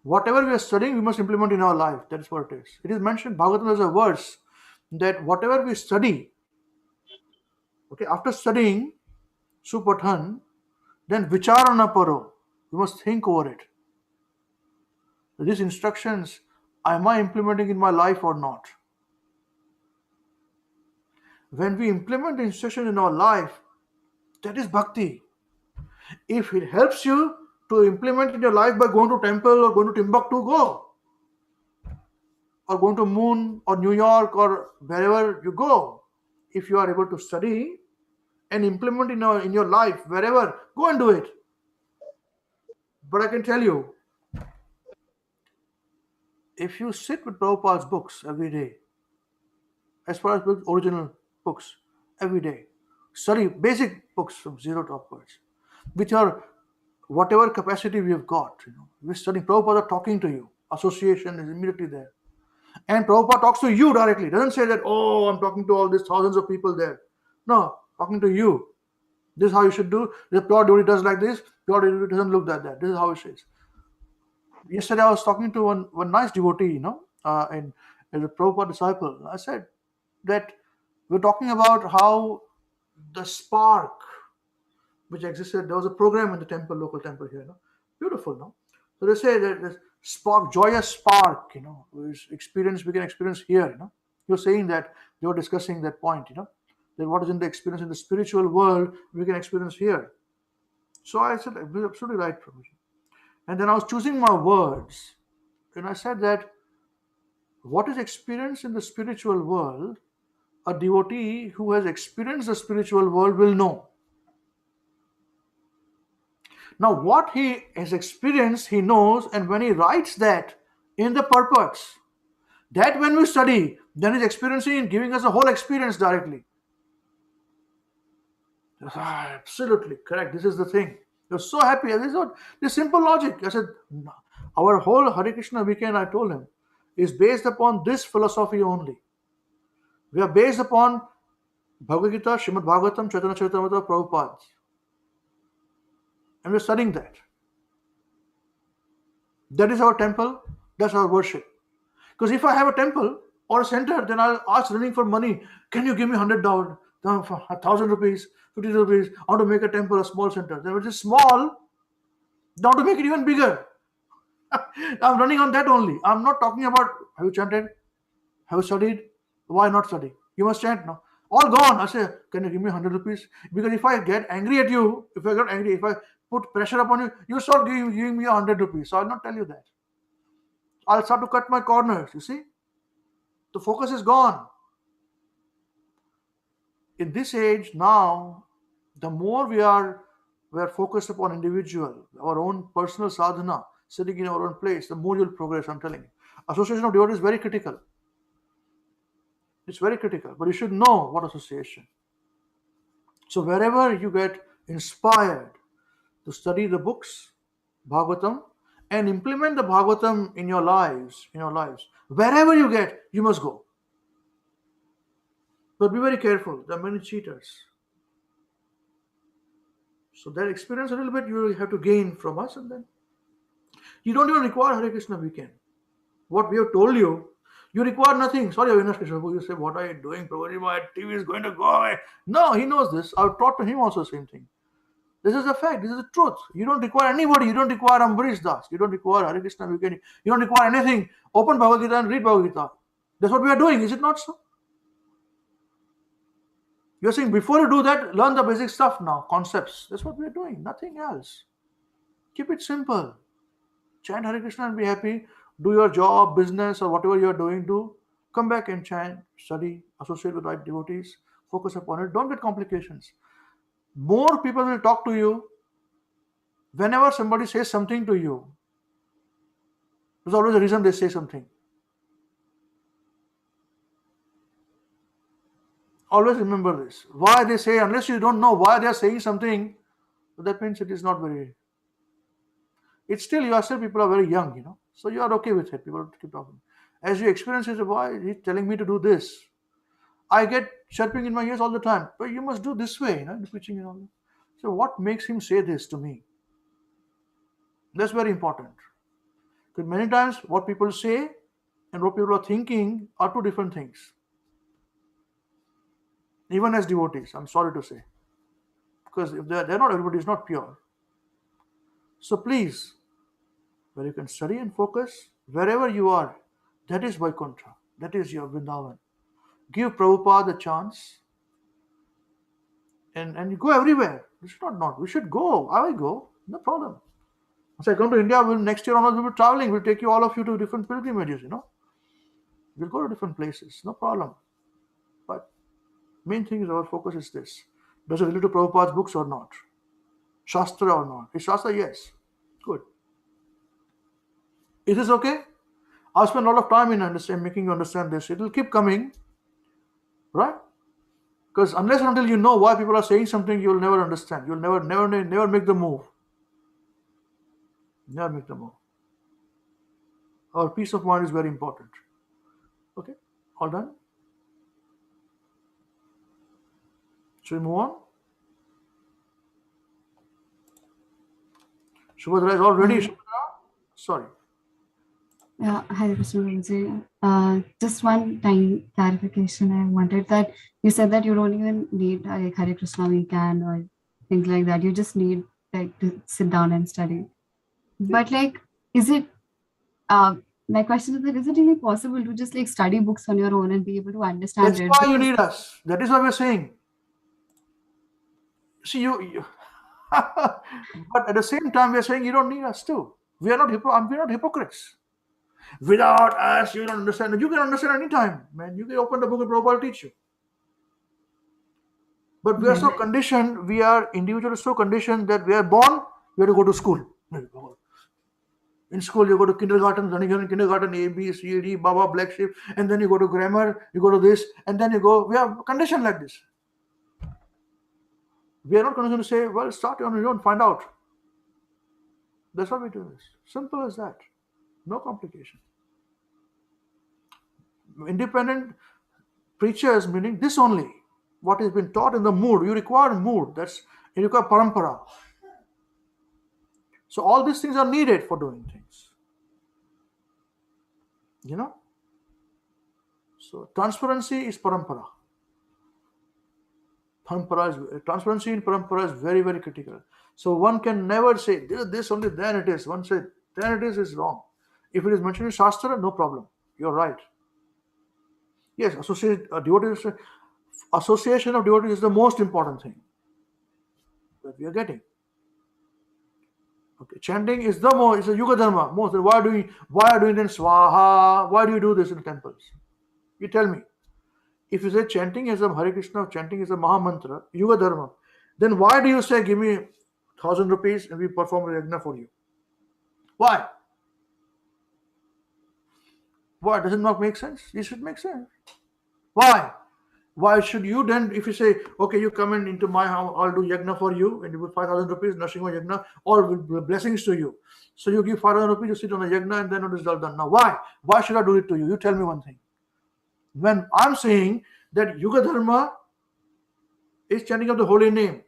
Whatever we are studying, we must implement in our life. That is what it is. It is mentioned, Bhagavatam has a verse that whatever we study, okay, after studying Supathan, then vicharana paro, we must think over it. These instructions, am I implementing in my life or not? When we implement the instruction in our life, that is bhakti. If it helps you to implement in your life by going to temple or going to Timbuktu, go. Or going to Moon or New York or wherever you go. If you are able to study and implement in your life, wherever, go and do it. But I can tell you, if you sit with Prabhupada's books every day, as far as original books, every day, study basic books from zero to upwards, with your whatever capacity we have got. We're studying, Prabhupada talking to you. Association is immediately there. And Prabhupada talks to you directly. Doesn't say that, oh, I'm talking to all these thousands of people there. No, talking to you. This is how you should do. The pure devotee does like this. Pure devotee doesn't look like that. This is how it says. Yesterday I was talking to one nice devotee, and as a Prabhupada disciple. I said that we're talking about how the spark which existed, there was a program in the temple, local temple here, beautiful, no? So they say that this spark, joyous spark, which we can experience here, You're saying that they were discussing that point, that what is in the experience in the spiritual world, we can experience here. So I said, you're absolutely right, Prabhuji. And then I was choosing my words, and I said that what is experienced in the spiritual world, a devotee who has experienced the spiritual world will know. Now, what he has experienced, he knows, and when he writes that in the purports, that when we study, then he's experiencing and giving us a whole experience directly. Absolutely correct. This is the thing. You're so happy. This simple logic. I said, our whole Hare Krishna weekend, I told him, is based upon this philosophy only. We are based upon Bhagavad Gita, Srimad Bhagavatam, Chaitanya Charitamrita, Prabhupada. And we're studying that. That is our temple. That's our worship. Because if I have a temple or a center, then I'll ask running for money. Can you give me 1,000 rupees, 50 rupees? I want to make a temple, a small center. Then it is small. I want to make it even bigger. I'm running on that only. I'm not talking about, have you chanted? Have you studied? Why not study? You must chant now. All gone. I say, can you give me 100 rupees? Because if I get angry at you, if I put pressure upon you, you start giving me 100 rupees. So I'll not tell you that. I'll start to cut my corners, you see. The focus is gone. In this age now, the more we are focused upon individual, our own personal sadhana, sitting in our own place, the more you'll progress, I'm telling you. Association of devotees is very critical. It's very critical, but you should know what association. So wherever you get inspired to study the books, Bhagavatam, and implement the Bhagavatam in your lives, wherever you get, you must go. But be very careful. There are many cheaters. So that experience a little bit you will have to gain from us, and then you don't even require Hare Krishna weekend. What we have told you, you require nothing. Sorry, Avinash Krishna, you say, what are you doing? Probably my TV is going to go away. No, he knows this. I've taught to him also the same thing. This is a fact. This is the truth. You don't require anybody. You don't require Ambarisa Das. You don't require Hare Krishna weekend. You don't require anything. Open Bhagavad Gita and read Bhagavad Gita. That's what we are doing. Is it not so? You're saying before you do that, learn the basic stuff now, concepts. That's what we're doing, nothing else. Keep it simple. Chant Hare Krishna and be happy. Do your job, business, or whatever you're doing, do. Come back and chant, study, associate with right devotees, focus upon it. Don't get complications. More people will talk to you whenever somebody says something to you. There's always a reason they say something. Always remember this. Why they say, unless you don't know why they are saying something, that means it is not very. It's still, you are still, people are very young, So you are okay with it. People keep talking. As you experience it, why he's telling me to do this? I get chirping in my ears all the time. But you must do this way, in preaching and all that. So what makes him say this to me? That's very important. Because many times what people say and what people are thinking are two different things. Even as devotees, I'm sorry to say. Because if they're not, everybody is not pure. So please, where you can study and focus, wherever you are, that is Vaikuntha. That is your Vrindavan. Give Prabhupada a chance. And you go everywhere. We should not. We should go. I will go. No problem. Once I come to India, next year onwards we'll be traveling. We'll take all of you to different pilgrimages, We'll go to different places. No problem. But main thing is our focus is this. Does it relate to Prabhupada's books or not? Shastra or not? Is Shastra? Yes. Good. Is this okay? I'll spend a lot of time in making you understand this. It will keep coming. Right? Because unless and until you know why people are saying something, you'll never understand. You'll never make the move. Never make the move. Our peace of mind is very important. Okay, all done? Should we move on? Shubhadra is all ready. Shubhadra? Sorry. Yeah, Hare Krishna Guruji. Just one time clarification I wanted, that you said that you don't even need like Hare Krishna weekend or things like that. You just need like to sit down and study. But like, is it, my question is that is it really possible to just like study books on your own and be able to understand That's it? why you Because- need us. That is what we're saying. See, you but at the same time, we're saying you don't need us too. We are not we're not hypocrites. Without us, you don't understand. You can understand anytime, man. You can open the book and Prabhupada will teach you. But we are so conditioned, we are individuals so conditioned that we are born, we have to go to school. In school, you go to kindergarten, then you go to kindergarten, A, B, C, D, Baba, Black Sheep, and then you go to grammar, you go to this, and then you go. We are conditioned like this. We are not conditioned to say, well, start on your own, find out. That's what we do this. Simple as that. No complication. Independent preachers, meaning this only. What has been taught in the mood. You require mood. You require parampara. So all these things are needed for doing things. You know? So transparency is parampara. Transparency in parampara is very, very critical. So one can never say this only, then it is. One said then it is wrong. If it is mentioned in Shastra, no problem. You're right. Yes, association of devotees is the most important thing that we are getting. Okay, chanting is the most. It's a Yuga Dharma. Most. Why are you doing then Swaha? Why do you do this in temples? You tell me. If you say chanting is a Hare Krishna, chanting is a Maha Mantra, Yuga Dharma, then why do you say give me 1,000 rupees and we perform a yajna for you? Why? Why? Does it not make sense? It should make sense. Why? Why should you then, if you say, okay, you come into my house, I'll do yajna for you, and you put 5,000 rupees, Nrsimha yajna, all blessings to you. So you give 5,000 rupees, you sit on the yajna, and then it is all done. Now, why? Why should I do it to you? You tell me one thing. When I'm saying that Yuga Dharma is chanting of the holy name,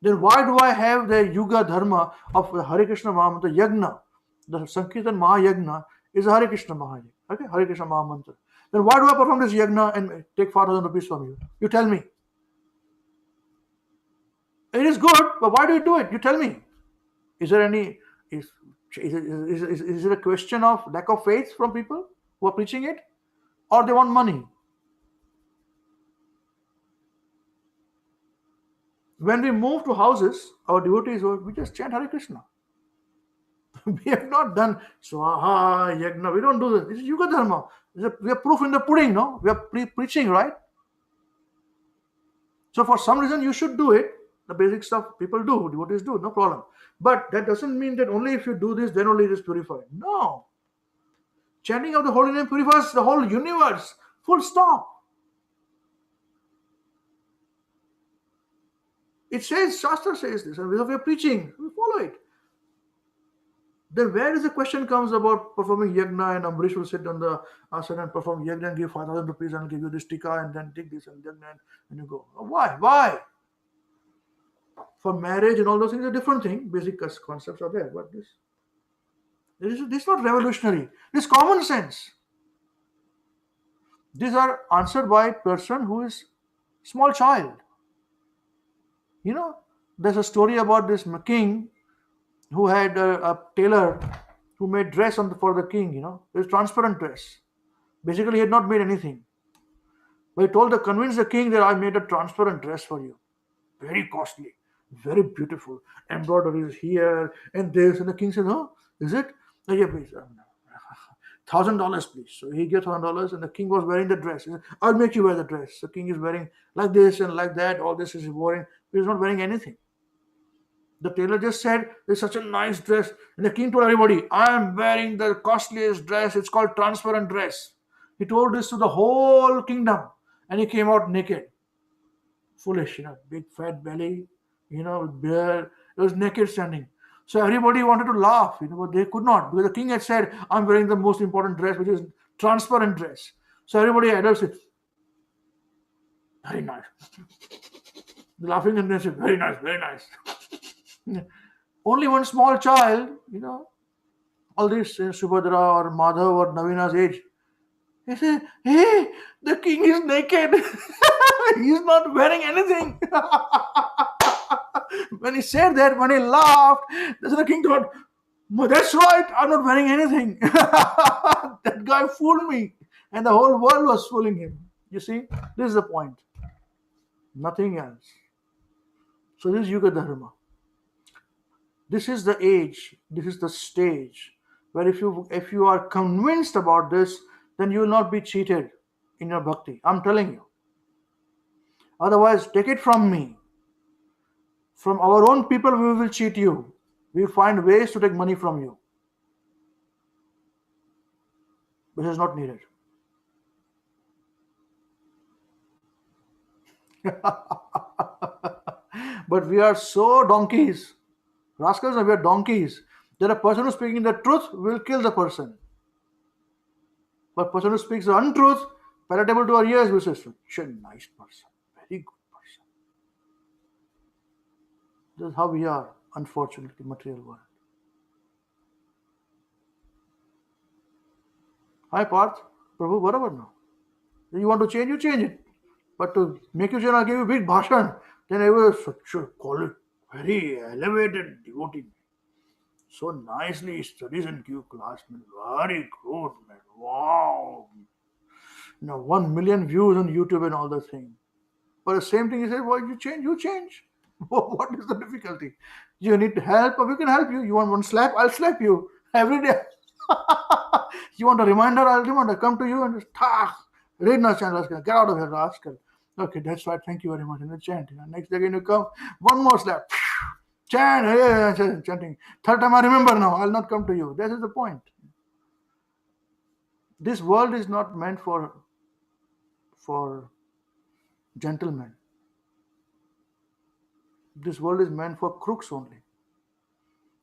then why do I have the Yuga Dharma of the Hare Krishna Mahamantra Yagna? The Sankirtan Mahayagna is a Hare Krishna Mahayagna. Okay, Hare Krishna Mahamantra. Then why do I perform this Yagna and take 5,000 rupees from you? You tell me. It is good, but why do you do it? You tell me. Is there any, is it a question of lack of faith from people who are preaching it? Or they want money? When we move to houses, our devotees, we just chant Hare Krishna. We have not done Swaha, Yagna. We don't do this. This is Yuga Dharma. We are proof in the pudding, no? We are preaching, right? So for some reason, you should do it. The basic stuff people do, devotees do, no problem. But that doesn't mean that only if you do this, then only it is purified. No. Chanting of the holy name purifies the whole universe. Full stop. It says, Shastra says this, and we are preaching, we follow it. Then where is the question comes about performing yagna, and Ambarisa will sit on the asana and perform yagna and give 5,000 rupees and give you this tika and then take this and yagna and you go. Why? Why? For marriage and all those things are different thing. Basic concepts are there, but this is not revolutionary. This is common sense. These are answered by a person who is small child. You know, there's a story about this king who had a tailor who made dress for the king, you know. It was transparent dress. Basically, he had not made anything. But he convinced the king that I made a transparent dress for you. Very costly, very beautiful. Embroidery is here and this. And the king said, oh, is it? Oh, yeah, please. $1,000, please. So he gave $1,000 and the king was wearing the dress. He said, I'll make you wear the dress. The king is wearing like this and like that. All this is wearing. He's not wearing anything. The tailor just said, it's such a nice dress. And the king told everybody, I am wearing the costliest dress. It's called transparent dress. He told this to the whole kingdom. And he came out naked. foolish, big fat belly, bear. It was naked standing. So everybody wanted to laugh, but they could not, because the king had said, I'm wearing the most important dress, which is transparent dress. So everybody adults said, very nice. Laughing and they said, very nice, very nice. Only one small child, all this Subhadra or Madhav or Navina's age, he said, hey, the king is naked. He's not wearing anything. When he said that, when he laughed, the king thought, that's right, I'm not wearing anything. That guy fooled me. And the whole world was fooling him. You see, this is the point. Nothing else. So this is Yuga Dharma. This is the age, this is the stage where if you are convinced about this, then you will not be cheated in your bhakti. I'm telling you. Otherwise, take it from me. From our own people, we will cheat you. We will find ways to take money from you. This is not needed. But we are so donkeys. Rascals, we are donkeys. That a person who is speaking the truth will kill the person. But a person who speaks the untruth, palatable to our ears, will say, such a nice person, very good person. This is how we are, unfortunately, material world. Hi Parth, Prabhu, whatever now. If you want to change, you change it. But to make you change, I'll give you a big bhashan. Then I will call it very elevated devotee. So nicely he studies in Q class, man. Very good, man. Wow. 1 million views on YouTube and all the thing. But the same thing, he said, why you change? You change. What is the difficulty? You need help, or we can help you. You want one slap? I'll slap you every day. You want a reminder? I'll reminder. Come to you and just read no chant. Get out of here, rascal. Okay, that's right. Thank you very much. And the chant. Next day again you come, one more slap. Chant, chanting. Third time I remember now. I'll not come to you. This is the point. This world is not meant for gentlemen. This world is meant for crooks only.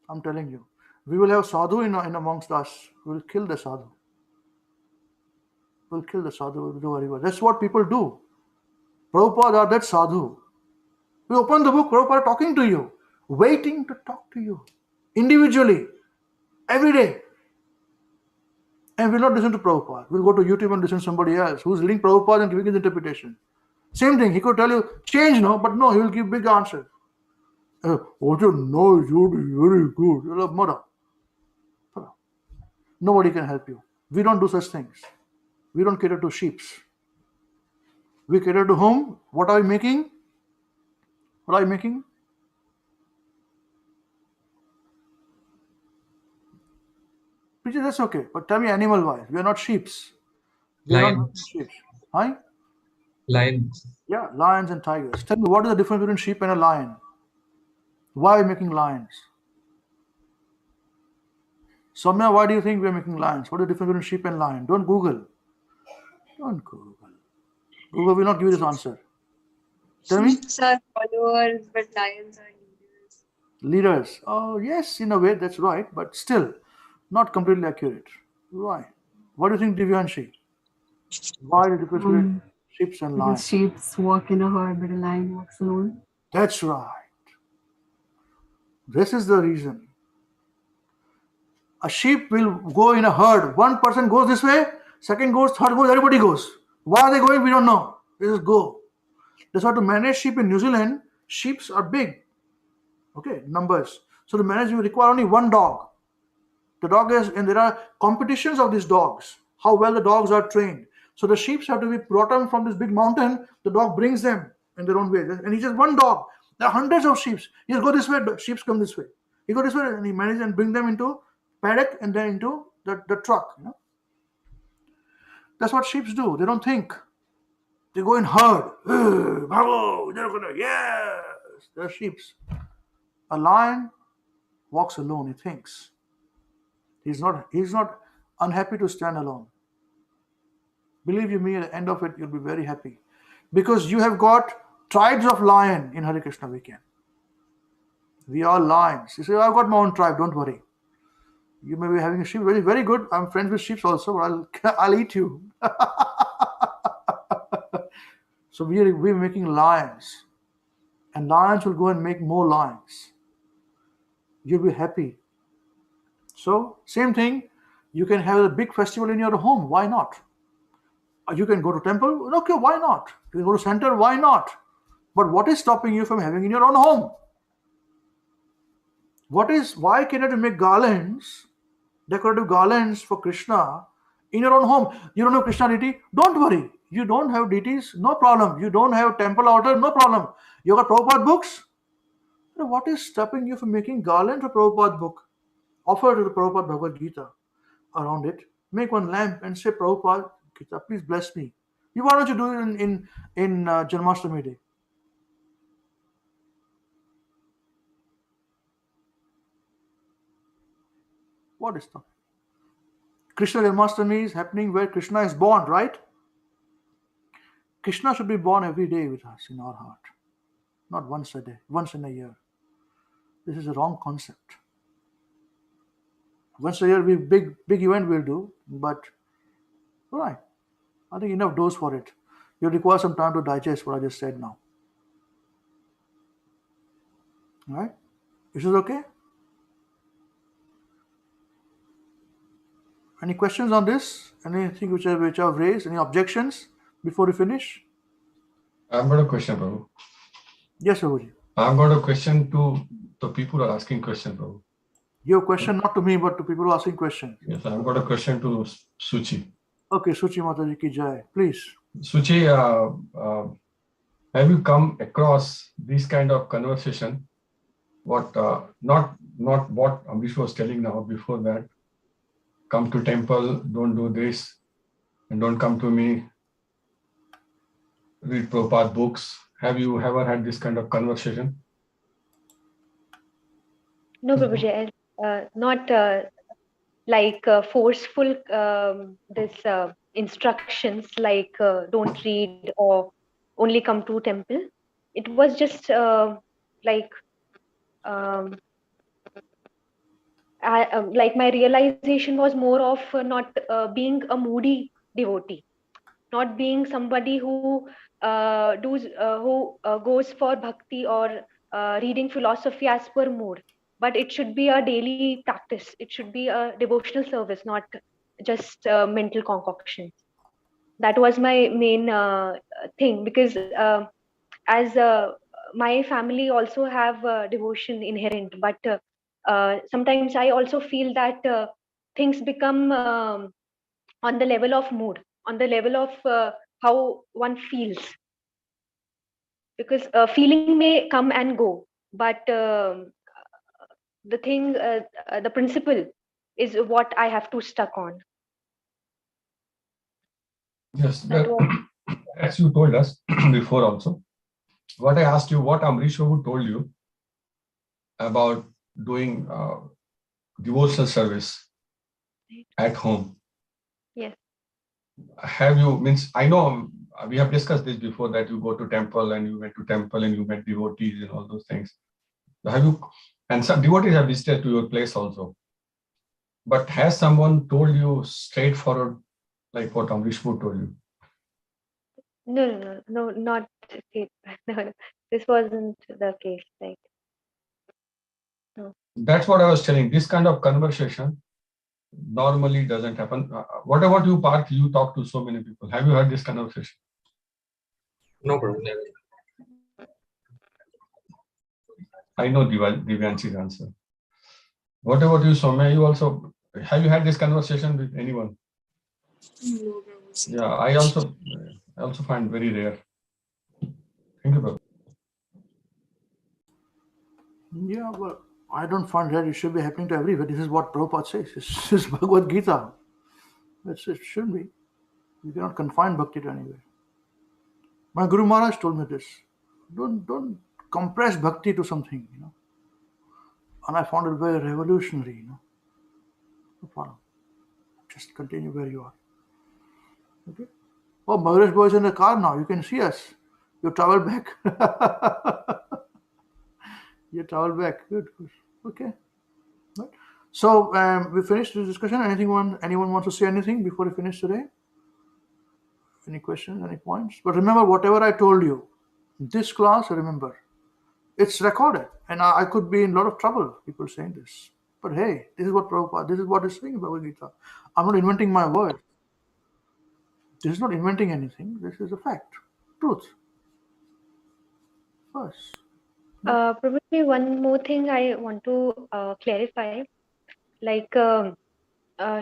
I'm telling you. We will have sadhu in amongst us. We will kill the sadhu. We'll kill the sadhu. We'll do very well. That's what people do. Prabhupada are that sadhu. We open the book, Prabhupada talking to you, waiting to talk to you individually, every day. And we'll not listen to Prabhupada. We'll go to YouTube and listen to somebody else who's reading Prabhupada and giving his interpretation. Same thing. He could tell you, change, no, but no, he will give big answer. What you know is very good. You'll have mother. Nobody can help you. We don't do such things. We don't cater to sheeps. We cater to whom? What are we making? What are you making? Preacher, that's okay. But tell me animal-wise. We are not sheeps. We are not Lions. sheep. Huh? Lions. Yeah, lions and tigers. Tell me, what is the difference between sheep and a lion? Why are we making lions? Soumya, why do you think we are making lions? What is the difference between sheep and lion? Don't Google. Don't Google. Google will not give you this answer. Tell me. Sheeps are followers, but lions are leaders. Leaders. Oh, yes, in a way, that's right. But still, not completely accurate. Why? What do you think, Divyanshi? Why the difference between sheep and Because lions? sheep walk in a herd, but a lion walks alone. That's right. This is the reason. A sheep will go in a herd. One person goes this way, second goes, third goes, everybody goes. Why are they going? We don't know. They just go. That's why to manage sheep in New Zealand, sheep are big. Okay, numbers. So to manage, you require only one dog. The dog is, and there are competitions of these dogs, how well the dogs are trained. So the sheep have to be brought on from this big mountain. The dog brings them in their own way. And he's just one dog. There are hundreds of sheep. He just go this way, sheep come this way. He go this way and he manages and bring them into paddock and then into the truck. That's what sheep do. They don't think. They go in herd. Bravo, yes, they're sheep. A lion walks alone. He thinks. He's not unhappy to stand alone. Believe you me, at the end of it, you'll be very happy. Because you have got tribes of lion in Hare Krishna we can. We are lions. You say, I've got my own tribe, don't worry. You may be having a sheep, very, very good. I'm friends with sheep also, but I'll eat you. So we're making lions. And lions will go and make more lions. You'll be happy. So, same thing, you can have a big festival in your home. Why not? You can go to temple. Okay, why not? You can go to center. Why not? But what is stopping you from having in your own home? Why cannot you make garlands, decorative garlands for Krishna in your own home? You don't have Krishna deity? Don't worry. You don't have deities? No problem. You don't have temple altar? No problem. You got Prabhupada books? What is stopping you from making garland for Prabhupada book? Offer to the Prabhupada Bhagavad Gita around it. Make one lamp and say, Prabhupada Gita, please bless me. Why don't you do it in Janmashtami day? What is that? Krishna Janmashtami is happening where Krishna is born, right? Krishna should be born every day with us in our heart, not once a day, once in a year. This is a wrong concept. Once a year, big event we'll do, but all right. I think enough dose for it. You require some time to digest what I just said now. All right? Is this okay? Any questions on this? Anything which I've raised? Any objections before we finish? I've got a question, Prabhu. Yes, Prabhuji. I've got a question to the people who are asking questions, Prabhu. Your question not to me, but to people who are asking questions. Yes, I've got a question to Suchi. Okay, Suchi Mataji ki jai. Please. Suchi, have you come across this kind of conversation? What not what Ambrish was telling now, before that, come to temple, don't do this, and don't come to me, read Prabhupada books. Have you ever had this kind of conversation? No, Prabhuji, not like forceful instructions like don't read or only come to temple. It was just like my realization was more of not being a moody devotee, not being somebody who goes for bhakti or reading philosophy as per mood, but it should be a daily practice. It should be a devotional service, not just mental concoctions. That was my main thing, because as my family also have devotion inherent, but sometimes I also feel that things become on the level of mood, on the level of how one feels, because feeling may come and go, but the thing, the principle is what I have to stuck on. Yes, as you told us before also. What I asked you, what Ambrish Prabhu told you about doing devotional service at home. Yes. Have you, I know we have discussed this before, that you go to temple and you went to temple and you met devotees and all those things. Have you, and some devotees have visited to your place also. But has someone told you straightforward, like what Ambrish Prabhu told you? No, not it. No, this wasn't the case. Like, no. That's what I was telling. This kind of conversation normally doesn't happen. What about you, Parth? You talk to so many people. Have you heard this conversation? No, Prabhu, never. I know Divyansi's answer. What about you, Soumya? You also, have you had this conversation with anyone? No, Prabhu. Yeah, I also find very rare. Thank you, Prabhu. Yeah, well, I don't find that it should be happening to everyone. This is what Prabhupada says. This is Bhagavad Gita. It shouldn't be. You cannot confine bhakti to anywhere. My Guru Maharaj told me this. Don't compress bhakti to something, And I found it very revolutionary, No problem. Just continue where you are. Okay. Oh, Bhavesh Boy is in the car now. You can see us. You travel back. You travel back. Good, good. Okay. Right. So we finished the discussion. Anyone wants to say anything before we finish today? Any questions? Any points? But remember, whatever I told you, this class, remember, it's recorded, and I could be in a lot of trouble. People saying this, but hey, this is what Prabhupada. This is what is saying in Bhagavad Gita. I'm not inventing my words. This is not inventing anything. This is a fact, truth. First. Probably one more thing I want to clarify. Like,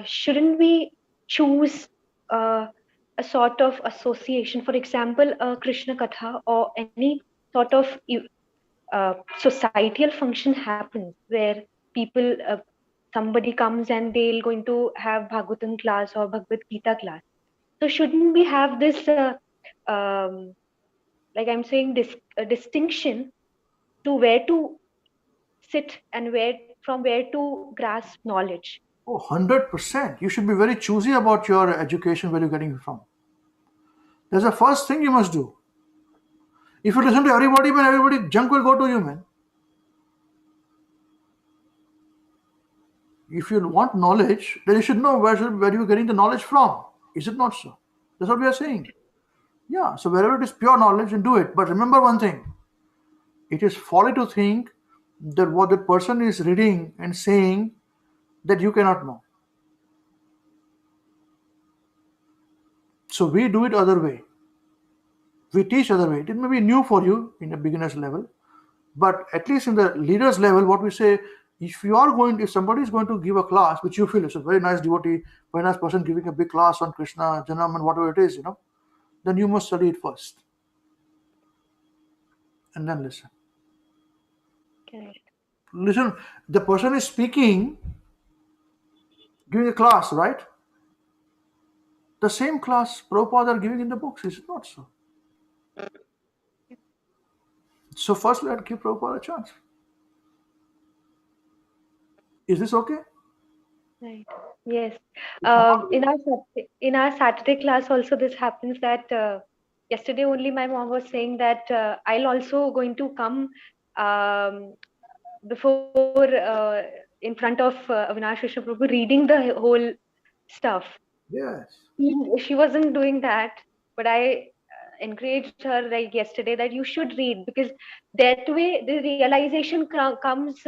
shouldn't we choose a sort of association? For example, a Krishna Katha or any sort of societal function happens where people, somebody comes and they're going to have Bhagavatam class or Bhagavad Gita class. So shouldn't we have this, like I'm saying, this distinction to where to sit and from where to grasp knowledge? Oh, 100%. You should be very choosy about your education, where you're getting it from. That's the first thing you must do. If you listen to everybody, man, everybody junk will go to you, man. If you want knowledge, then you should know where you're getting the knowledge from. Is it not so? That's what we are saying. Yeah, so wherever it is pure knowledge, and do it. But remember one thing. It is folly to think that what that person is reading and saying that you cannot know. So we do it other way. We teach other way. It may be new for you in a beginner's level, but at least in the leader's level, what we say, if somebody is going to give a class which you feel is a very nice devotee, very nice person giving a big class on Krishna, Janam, and whatever it is, then you must study it first. And then listen. Correct. Listen, the person is speaking, giving a class, right? The same class Prabhupada are giving in the books, is it not so? So first let give Prabhupada a chance. Is this okay? Right. Yes. In our Saturday class also this happens that yesterday only my mom was saying that I'll also going to come before in front of Avinash Krishna Prabhu reading the whole stuff. Yes. She wasn't doing that, but I encouraged her like yesterday that you should read, because that way the realization comes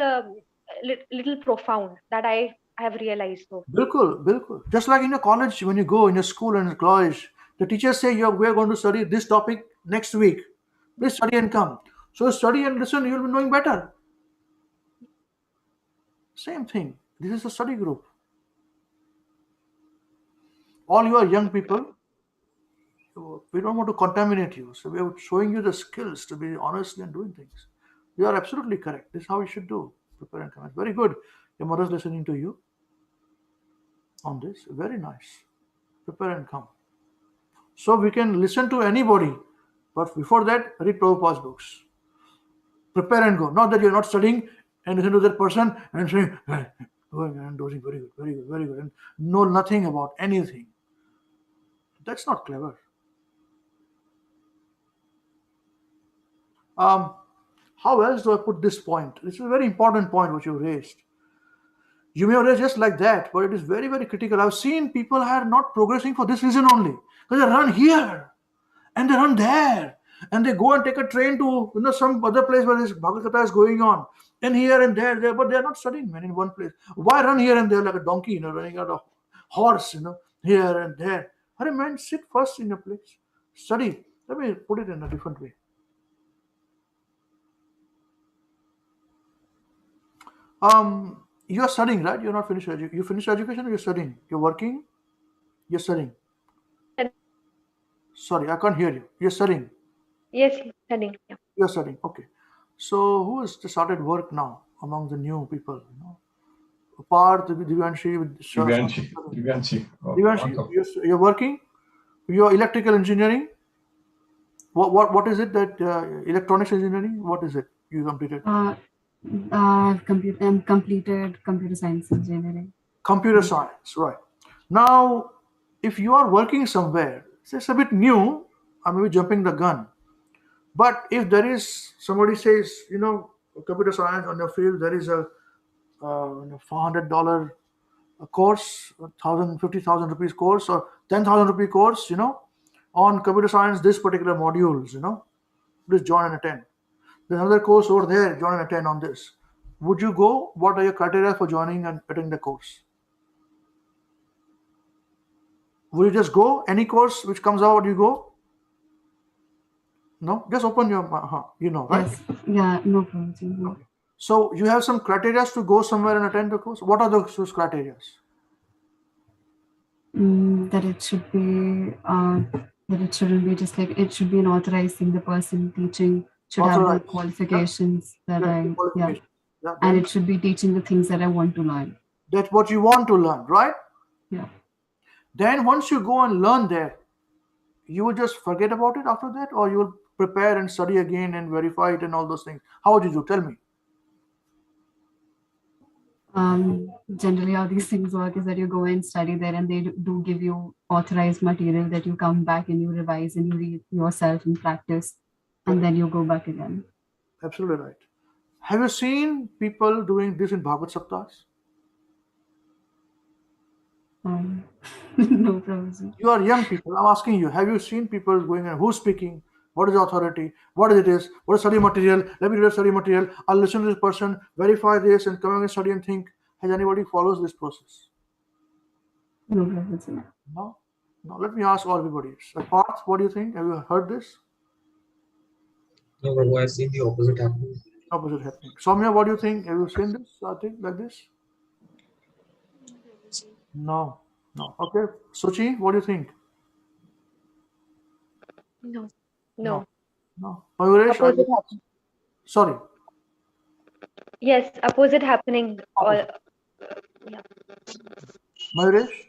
little profound, that I have realized. So Bilkul. Just like in a college, when you go in a school and a college, the teachers say we're going to study this topic next week. Please study and come. So study and listen, you'll be knowing better. Same thing. This is a study group. All you are young people, we don't want to contaminate you. So we are showing you the skills to be honest and doing things. You are absolutely correct. This is how you should do. Prepare and come. It's very good. Your mother's listening to you on this. Very nice. Prepare and come. So we can listen to anybody, but before that, read Prabhupada's books. Prepare and go. Not that you're not studying and listen to that person and saying, hey, going and doing very good, very good, very good, and know nothing about anything. That's not clever. How else do I put this point? This is a very important point which you raised. You may have raised just like that, but it is very, very critical. I've seen people are not progressing for this reason only. Because they run here and they run there. And they go and take a train to some other place where this Bhagavatam is going on. And here and there, but they're not studying, man, in one place. Why run here and there like a donkey, running out of horse, here and there? Hare, man, sit first in a place. Study. Let me put it in a different way. You're studying, right? You're not finished education. You finished education or you're studying? You're working? You're studying. Sorry, I can't hear you. You're studying. Yes, studying. Yeah. You're studying. Okay. So who has started work now among the new people? Parth, Divyanshi. Divyanshi, you're working. You're electrical engineering. What is it that electronics engineering? What is it you completed? Completed computer science engineering. Computer science, right. Now, if you are working somewhere, it's a bit new, I may be jumping the gun, But if there is, somebody says, computer science on your field, there is a $400 course, 50,000 rupees course, or 10,000 rupee course, on computer science, this particular modules, please join and attend. There's another course over there, join and attend on this. Would you go? What are your criteria for joining and attending the course? Will you just go? Any course which comes out, you go? No? Just open your mouth, right? Yes. Yeah, no problem. No. So you have some criteria to go somewhere and attend the course. What are those criteria? That it should be, that it shouldn't be just like, it should be an authorized thing. The person teaching should have the Authorized. qualifications that Qualification. Yeah, and it should be teaching the things that I want to learn. that's what you want to learn, right? Yeah. Then once you go and learn there, you will just forget about it after that, or you will prepare and study again and verify it and all those things. How would you do? Tell me. Generally how these things work is that you go and study there, and they do give you authorized material that you come back and you revise and you read yourself and practice, and then you go back again. Absolutely right. Have you seen people doing this in Bhagavad Saptas? No problem. You are young people. I'm asking you, have you seen people going and who's speaking? What is the authority? What it is? What is study material? Let me read the study material. I'll listen to this person, verify this, and come and study and think. Has anybody follows this process? No problem. No? No. Let me ask all everybody. Parth, what do you think? Have you heard this? No, Prabhu, I've seen the opposite happening. Opposite happening. Soumya, what do you think? Have you seen this? I think like this? No. No. Okay. Suchi, what do you think? No. No. Mayuresh, Opposite happening. sorry. Yes, opposite happening. All, yeah. Mayuresh?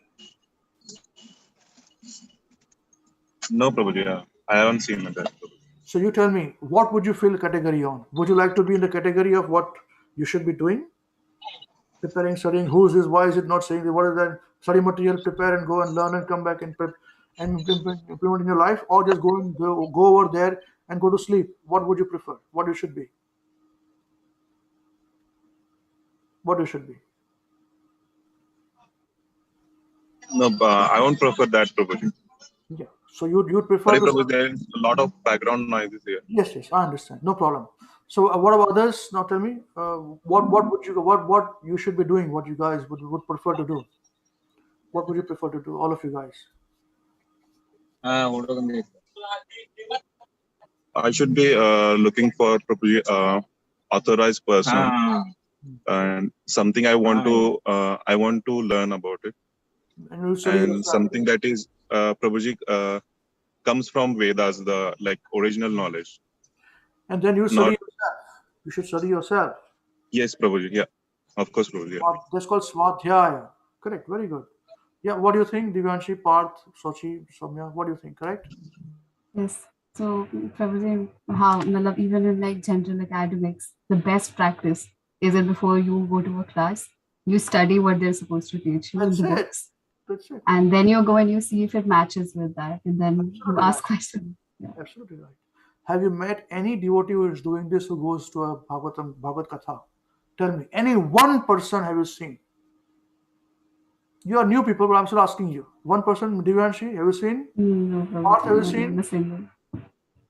No, Prabhuji. Yeah. I haven't seen that. Prabhuji. So you tell me, what would you fill category on? Would you like to be in the category of what you should be doing? Preparing, studying, who is this, why is it not saying, what is that study material, prepare and go and learn and come back and implement in your life, or just go over there and go to sleep? What would you prefer? What you should be? What you should be? No, I won't prefer that, Prabhuji. Yeah. So you'd prefer Sorry, to Prabhuji, there is a lot of background noises here. Yes, I understand. No problem. So what about others? Now tell me, what you should be doing, what you guys would prefer to do. What would you prefer to do, all of you guys? I should be looking for probably authorized person and something I want to learn about it, and something that is Prabhuji comes from Vedas, the original knowledge. And then you study yourself. You should study yourself. Yes, Prabhuji. Yeah, of course, Prabhuji. Yeah. That's called Swadhyaya. Correct. Very good. Yeah. What do you think, Divyanshi, Parth, Sochi, Soumya? What do you think? Correct. Yes. So probably how even in general academics, the best practice is that before you go to a class, you study what they're supposed to teach you in the books. That's it. And then you go and you see if it matches with that, and then you ask questions. Yeah. Absolutely right. Have you met any devotee who is doing this, who goes to a Bhagavad Katha? Tell me, any one person have you seen? You are new people, but I'm still asking you. One person, Divyanshi, have you seen? No. Parth, have you seen?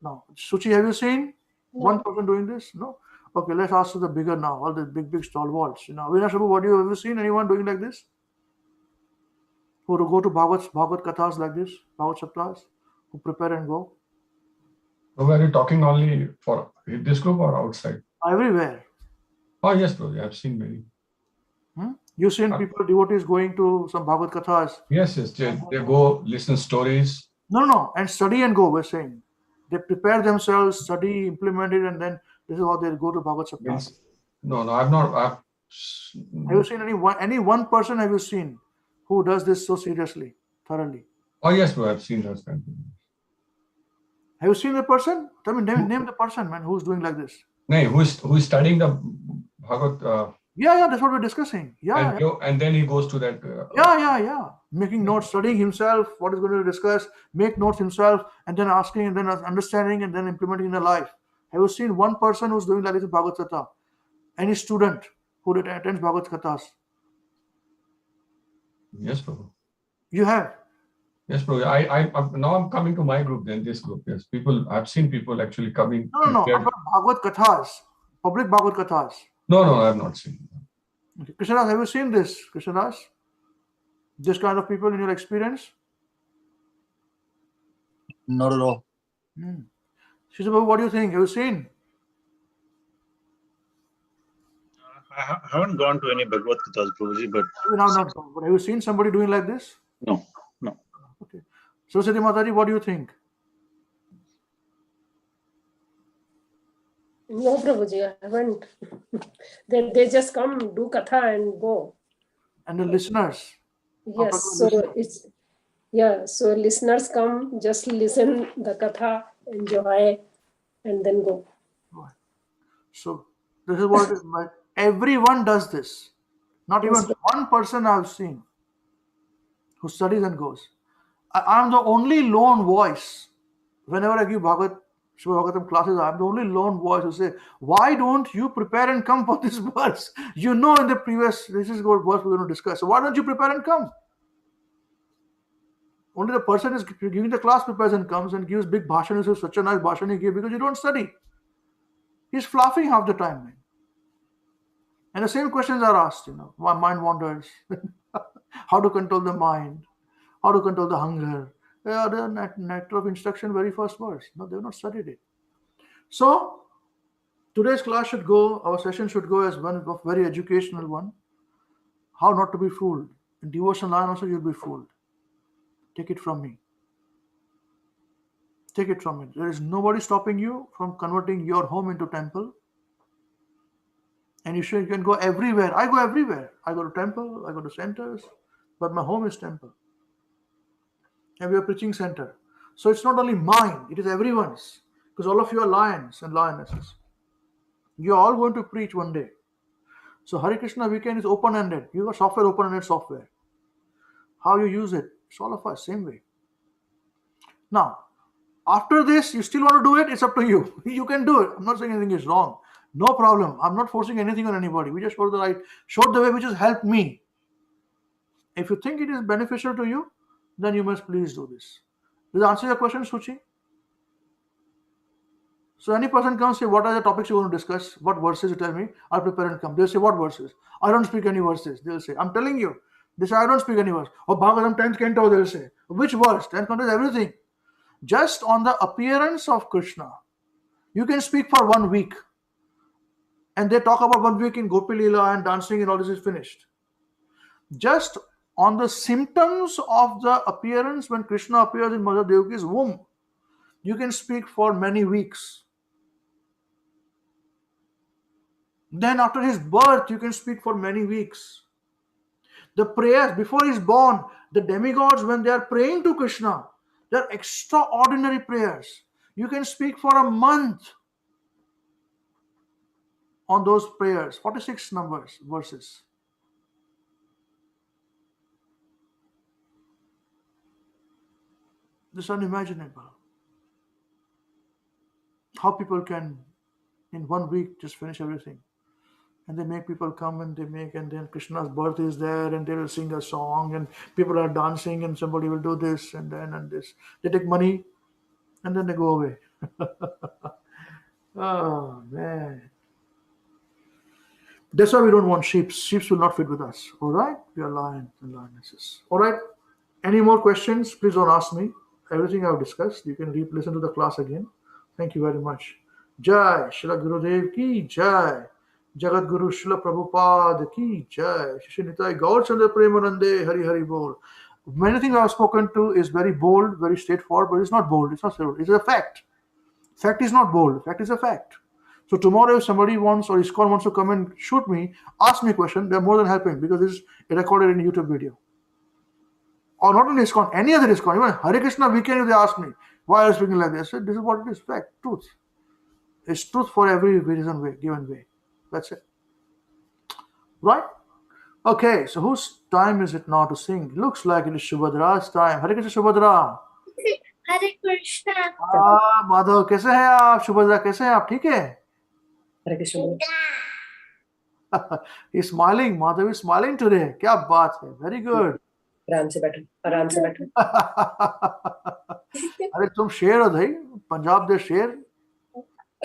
No. Suchi, have you seen? No. One person doing this? No. Okay, let's ask to the bigger now, all the big stalwarts. Avinash Prabhu, what have you seen? Anyone doing like this? Who go to Bhagavad Kathas like this, Bhagavad Saptas, who prepare and go? So are you talking only for this group or outside? Everywhere. Oh yes, bro. I've seen many. You've seen people, devotees going to some Bhagavad Kathas? Yes. They go listen stories. No. And study and go, we're saying. They prepare themselves, study, implement it, and then this is how they go to Bhagavad Saptas. Yes. No, I've not. Have you seen any one person have you seen who does this so seriously, thoroughly? Oh yes, bro. I've seen that. Have you seen the person? Tell me, name the person, man, who's doing like this. No, who's studying the Bhagavad Yeah, that's what we're discussing. Yeah, and then he goes to that. yeah. Making notes, studying himself, what is going to discuss, make notes himself, and then asking, and then understanding, and then implementing in their life. Have you seen one person who's doing that in Bhagavad Gita? Any student who attends Bhagavad Gatas? Yes, Prabhu. You have? Yes, Prabhu. I now I'm coming to my group. Then this group, yes, people. I've seen people actually coming. No. I'm about Bhagavad Gathas, public Bhagavad Gathas. No, I have not seen. Okay. Krishnadas, have you seen this, Krishnadas? This kind of people in your experience? Not at all. Shisham, what do you think? Have you seen? I haven't gone to any Bhagavad Gita's, Prabhuji, but But have you seen somebody doing like this? No. Okay. So, Siddhi Mataji, what do you think? No, Prabhuji, I haven't. they just come, do katha and go. And the listeners? Yes, so listeners come, just listen the katha, enjoy, and then go. So this is what it is. Everyone does this. Not even one person I've seen who studies and goes. I'm the only lone voice. Whenever I give Bhagavatam classes, I'm the only lone voice who say, why don't you prepare and come for this verse? You know in the previous, this is what verse we're going to discuss. So why don't you prepare and come? Only the person is giving the class prepares and comes and gives big bhashan. He says, such a nice bhashan he gave because you don't study. He's fluffing half the time, man. And the same questions are asked, why mind wanders, how to control the mind, how to control the hunger. The nectar of instruction, very first verse. No, they've not studied it. So, today's class should go, our session should go as one of very educational one. How not to be fooled. In devotion line also you'll be fooled. Take it from me. Take it from me. There is nobody stopping you from converting your home into temple. And you can go everywhere. I go everywhere. I go to temple, I go to centers, but my home is temple. And we are preaching center. So it's not only mine, it is everyone's. Because all of you are lions and lionesses. You are all going to preach one day. So Hare Krishna weekend is open-ended. You got software, open-ended software. How you use it, it's all of us, same way. Now, after this, you still want to do it, it's up to you. You can do it. I'm not saying anything is wrong. No problem. I'm not forcing anything on anybody. We just showed the way which has helped me. If you think it is beneficial to you, then you must please do this. Does that answer your question, Suchi? So any person comes say, what are the topics you want to discuss? What verses you tell me? I'll prepare and come. They'll say, what verses? I don't speak any verses. They'll say, I'm telling you. They say, I don't speak any verse. Or Bhagavatam 10th canto, they'll say. Which verse? 10th canto is everything. Just on the appearance of Krishna, you can speak for 1 week. And they talk about 1 week in Gopi Leela and dancing and all this is finished. Just on the symptoms of the appearance when Krishna appears in Mother Devaki's womb, you can speak for many weeks. Then after his birth, you can speak for many weeks. The prayers before he's born, the demigods, when they are praying to Krishna, they're extraordinary prayers. You can speak for a month on those prayers, 46 verses. This is unimaginable. How people can, in 1 week, just finish everything. And they make people come and then Krishna's birth is there and they will sing a song and people are dancing and somebody will do this and then and this. They take money and then they go away. Oh, man. That's why we don't want sheep. Sheep will not fit with us. All right? We are lions and lionesses. All right? Any more questions? Please don't ask me. Everything I've discussed, you can listen to the class again. Thank you very much. Jai Shri Gurudev ki Jai. Jagat Guru Srila Prabhupada ki Jai. Shri Nitai Gaur Chandra Premanande Hari Hari Bol. Many things I have spoken to is very bold, very straightforward, but it's not bold. It's not straightforward. It's a fact. Fact is not bold. Fact is a fact. So tomorrow, if somebody wants or ISKCON wants to come and shoot me, ask me a question, they're more than helping because this is recorded in a YouTube video. Or not only ISKCON, any other ISKCON, even Hare Krishna weekend, if they ask me, why are you speaking like this? I said, this is what it is, fact, truth. It's truth for every reason way, given way. That's it. Right? Okay, so whose time is it now to sing? Looks like it is Subhadra's time. Hare Krishna Subhadra. Hare Krishna. Madhav कैसे हैं आप? सुभद्रा कैसे हैं आप? ठीक है? हरे Krishna. He's smiling. Madhav is smiling today. क्या बात है? Very good. आराम से बैठो, आराम से बैठो। अरे तुम शेर हो भाई, पंजाब दे शेर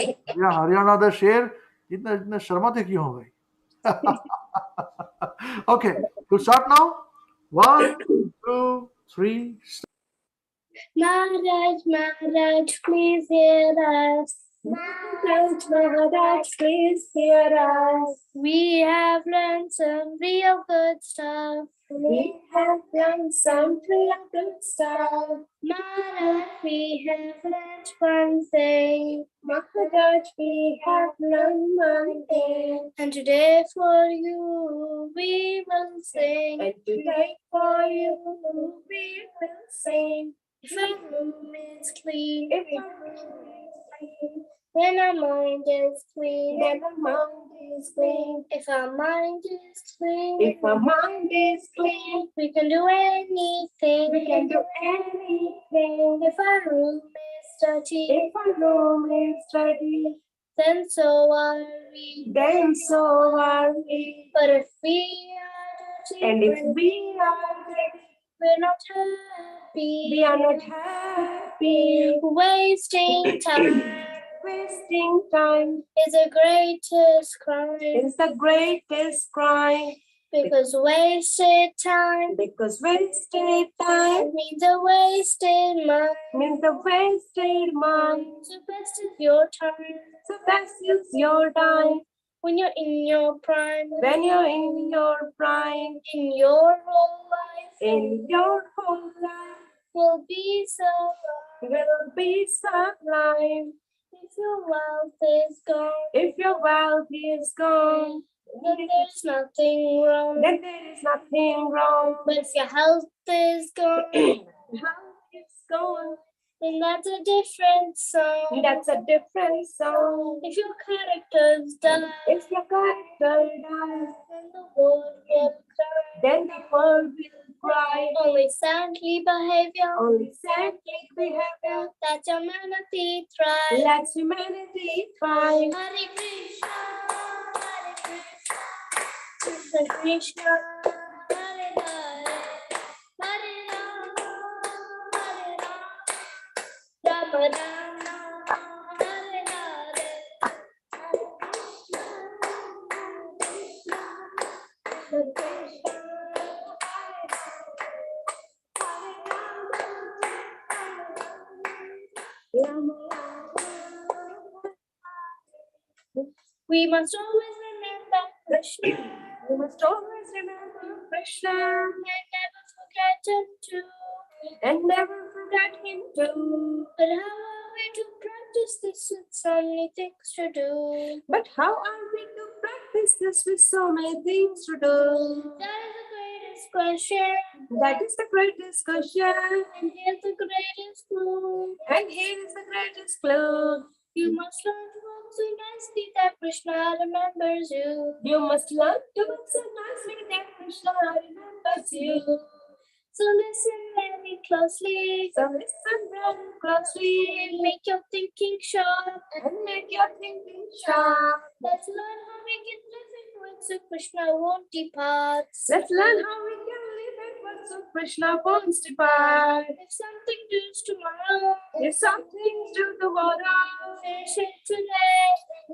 या हरियाणा दे शेर, इतना इतना शर्माते क्यों हो भाई? Okay, we'll start now. 1, 2, 3. Maharaj, Maharaj, please hear us. Maharaj, Maharaj, please hear us. We have learned some real good stuff. We have learned some real good stuff. Maharaj, we have learned one thing. Maharaj, we have learned one thing. And today for you we will sing. And today for you we will sing. If our room is clean, if our room is clean, then our mind is clean, then our mind is clean. If our mind is clean, if our mind is clean, we can do anything, we can do anything. If our room is dirty, if our room is dirty, then so are we, then so are we. But if we are dirty, and if we are dirty, we're not happy. We are not happy. Wasting time. Wasting time is the greatest crime. It's the greatest crime. Because wasted time. Because wasted time means a wasted mind. Means a wasted mind. So best is your time. So best is your time. When you're in your prime. When you're in your prime. In your whole life. In your whole life. Will be so. Will be sublime. If your wealth is gone. If your wealth is gone. Then there's nothing wrong. Then there is nothing wrong. But if your health is gone. Health is gone. Then that's a different song. That's a different song. If your character's done. If your character dies. Then the world will cry. Then the world will cry. Only saintly behavior. Only saintly behavior. Let humanity thrive. Let humanity thrive. Hare Krishna. Hare Krishna. Krishna Krishna. Hare Hare. Hare Rama. Hare Rama. Rama Rama. Hare Hare. Hare Krishna. We must always remember Krishna. We must always remember Krishna. And never forget him too. And never forget him too. But how are we to practice this with so many things to do? But how are we to practice this with so many things to do? That is the greatest question. That is the greatest question. And here's the greatest clue. And here is the greatest clue. You must learn to walk so nicely that Krishna remembers you. You must learn to walk so nicely that Krishna remembers you. So listen very closely. So listen very closely. And make your thinking sharp. And make your thinking sharp. Let's learn how we can live in words so Krishna won't depart. Let's learn how we can live in words so Krishna won't depart. If something do's tomorrow. If something's due tomorrow. Finish it today.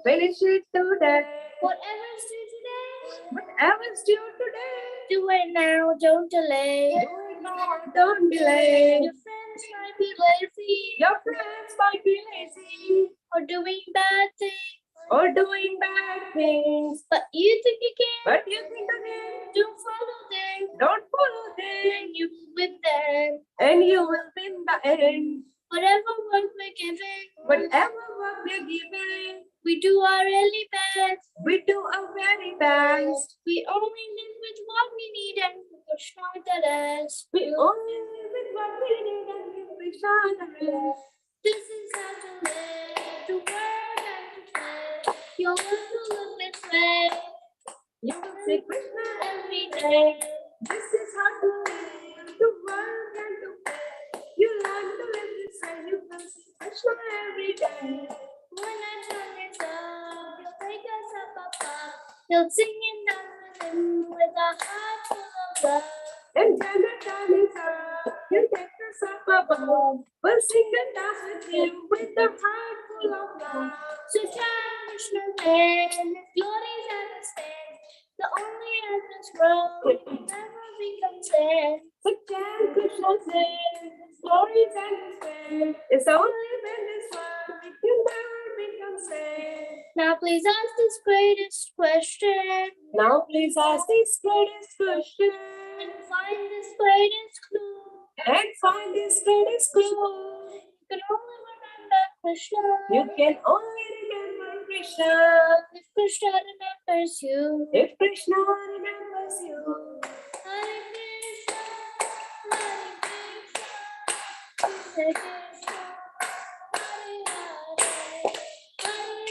Finish it today. Whatever's due today. Whatever's due today. Do it now, don't delay. Do it now, don't delay. Your friends might be lazy. Your friends might be lazy. Or doing bad things. Or doing bad things. But you think again. But you think again. Don't follow them. Don't follow them. And you will win them. And you will win the end. Whatever work we're given. Whatever work we're given. We do our really best. We do our very best. We only live with what we need and Krishna the rest. We only live with what we need and give Krishna the rest. This is how to live, to work and to play. Your work to live this way. You will say Krishna every day. This is how to live, to work and to play. You learn to live this way. You will say Krishna every day. When I turn it up, you'll take us up. You'll sing it down with him with a heart full of love. And when the time is up, you take us up above. We'll sing and dance with him with a heart full of love. So chant Krishna's name and his glories understand. The only earth this world will never become sad. So chant Krishna's name and his glories understand. It's only when this world we can never become sad. Now please ask this greatest question. Now please ask this greatest question. And find this greatest clue. And find this greatest clue. You can only remember Krishna. You can only remember Krishna. If Krishna remembers you. If Krishna remembers you. Hare Krishna, Hare Krishna, Krishna Krishna, Hare Hare, Hare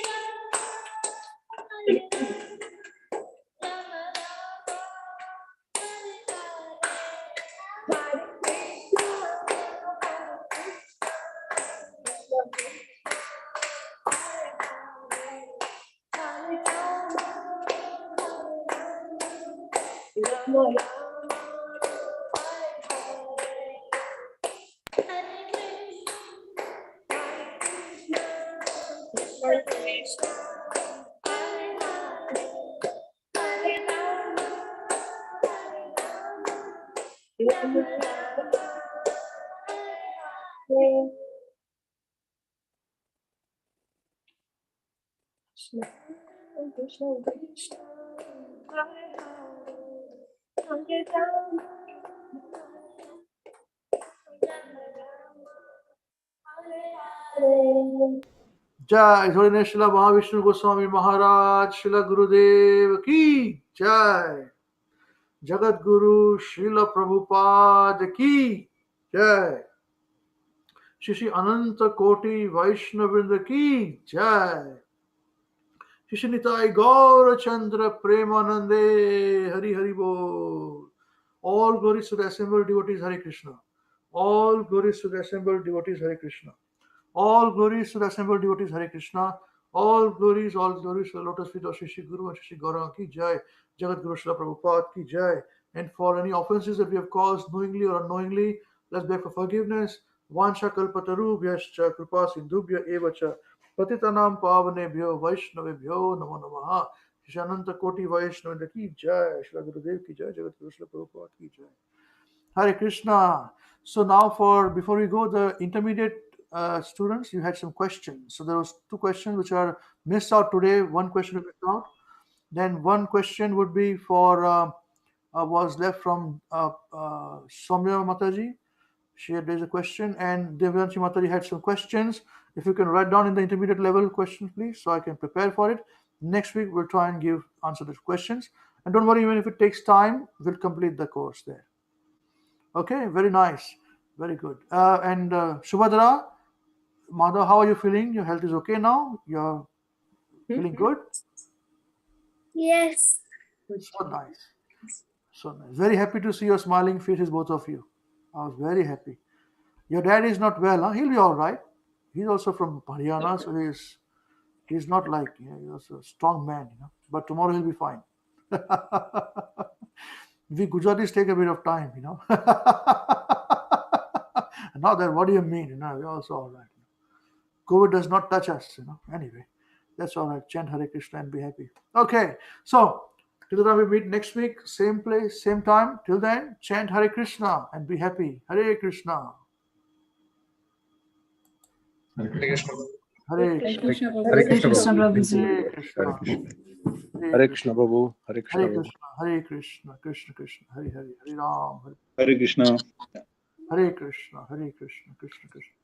Rama, Hare Rama, Rama Rama, Hare Hare, Hare Krishna, Hare Krishna, Krishna Jai Holiness Srila Mahavishnu Goswami Maharaj, Srila Gurudev Ki Jai. Jagat Guru Srila Prabhupada Ki Jai. Shri Ananta Koti Vaishnavrinda Ki Jai. Shri Nitai Gaura Chandra Premanande Hari Hari Bol. All glories to the assembled devotees Hare Krishna. All glories to the assembled devotees Hare Krishna. All glories to the assembled devotees Hare Krishna. All glories to the lotus feet of Shri Guru and Shri Gauranga Ki Jai. Jagat Guru Srila Prabhupada Ki Jai. And for any offenses that we have caused knowingly or unknowingly, let's beg for forgiveness. Vansha kalpataru vyascha kripa sindhubhya evacha patitanam pavanebhyo vaishnavebhyo namo namaha. Shri Ananta Koti Vaishnavrinda Ki Jai. Shri Gurudev Ki Jai. Jagat Guru Srila Prabhupada Ki Jai. Hare Krishna. So now before we go, the intermediate students, you had some questions. So there was 2 questions which are missed out today. 1 question was missed out. Then 1 question would be was left from Soumya Mataji. She had raised a question, and Devyanshi Mataji had some questions. If you can write down in the intermediate level questions, please, so I can prepare for it. Next week, we'll try and answer those questions. And don't worry, even if it takes time, we'll complete the course there. Okay, very nice. Very good. And Subhadra, Madhav, how are you feeling? Your health is okay now? You're feeling good? Yes. So nice. So nice. Very happy to see your smiling faces, both of you. I was very happy. Your dad is not well, huh? He'll be all right. He's also from Haryana, so he's not like, he's also a strong man, but tomorrow he'll be fine. We Gujaratis take a bit of time, Not that, what do you mean? We're also all right. COVID does not touch us, Anyway, that's all right. Chant Hare Krishna and be happy. Okay, so till the time we meet next week, same place, same time. Till then, chant Hare Krishna and be happy. Hare Krishna. Hare Krishna. Hare Krishna. Krishna. Hare Krishna, Prabhuji. Hare Krishna. Hare Krishna, Prabhu. Hare Krishna, Hare Prabhu. Krishna. Hare Krishna. Krishna Krishna. Hare Hare. Hare Ram. Hare Krishna. Hare Krishna. Hare Krishna. Krishna Krishna.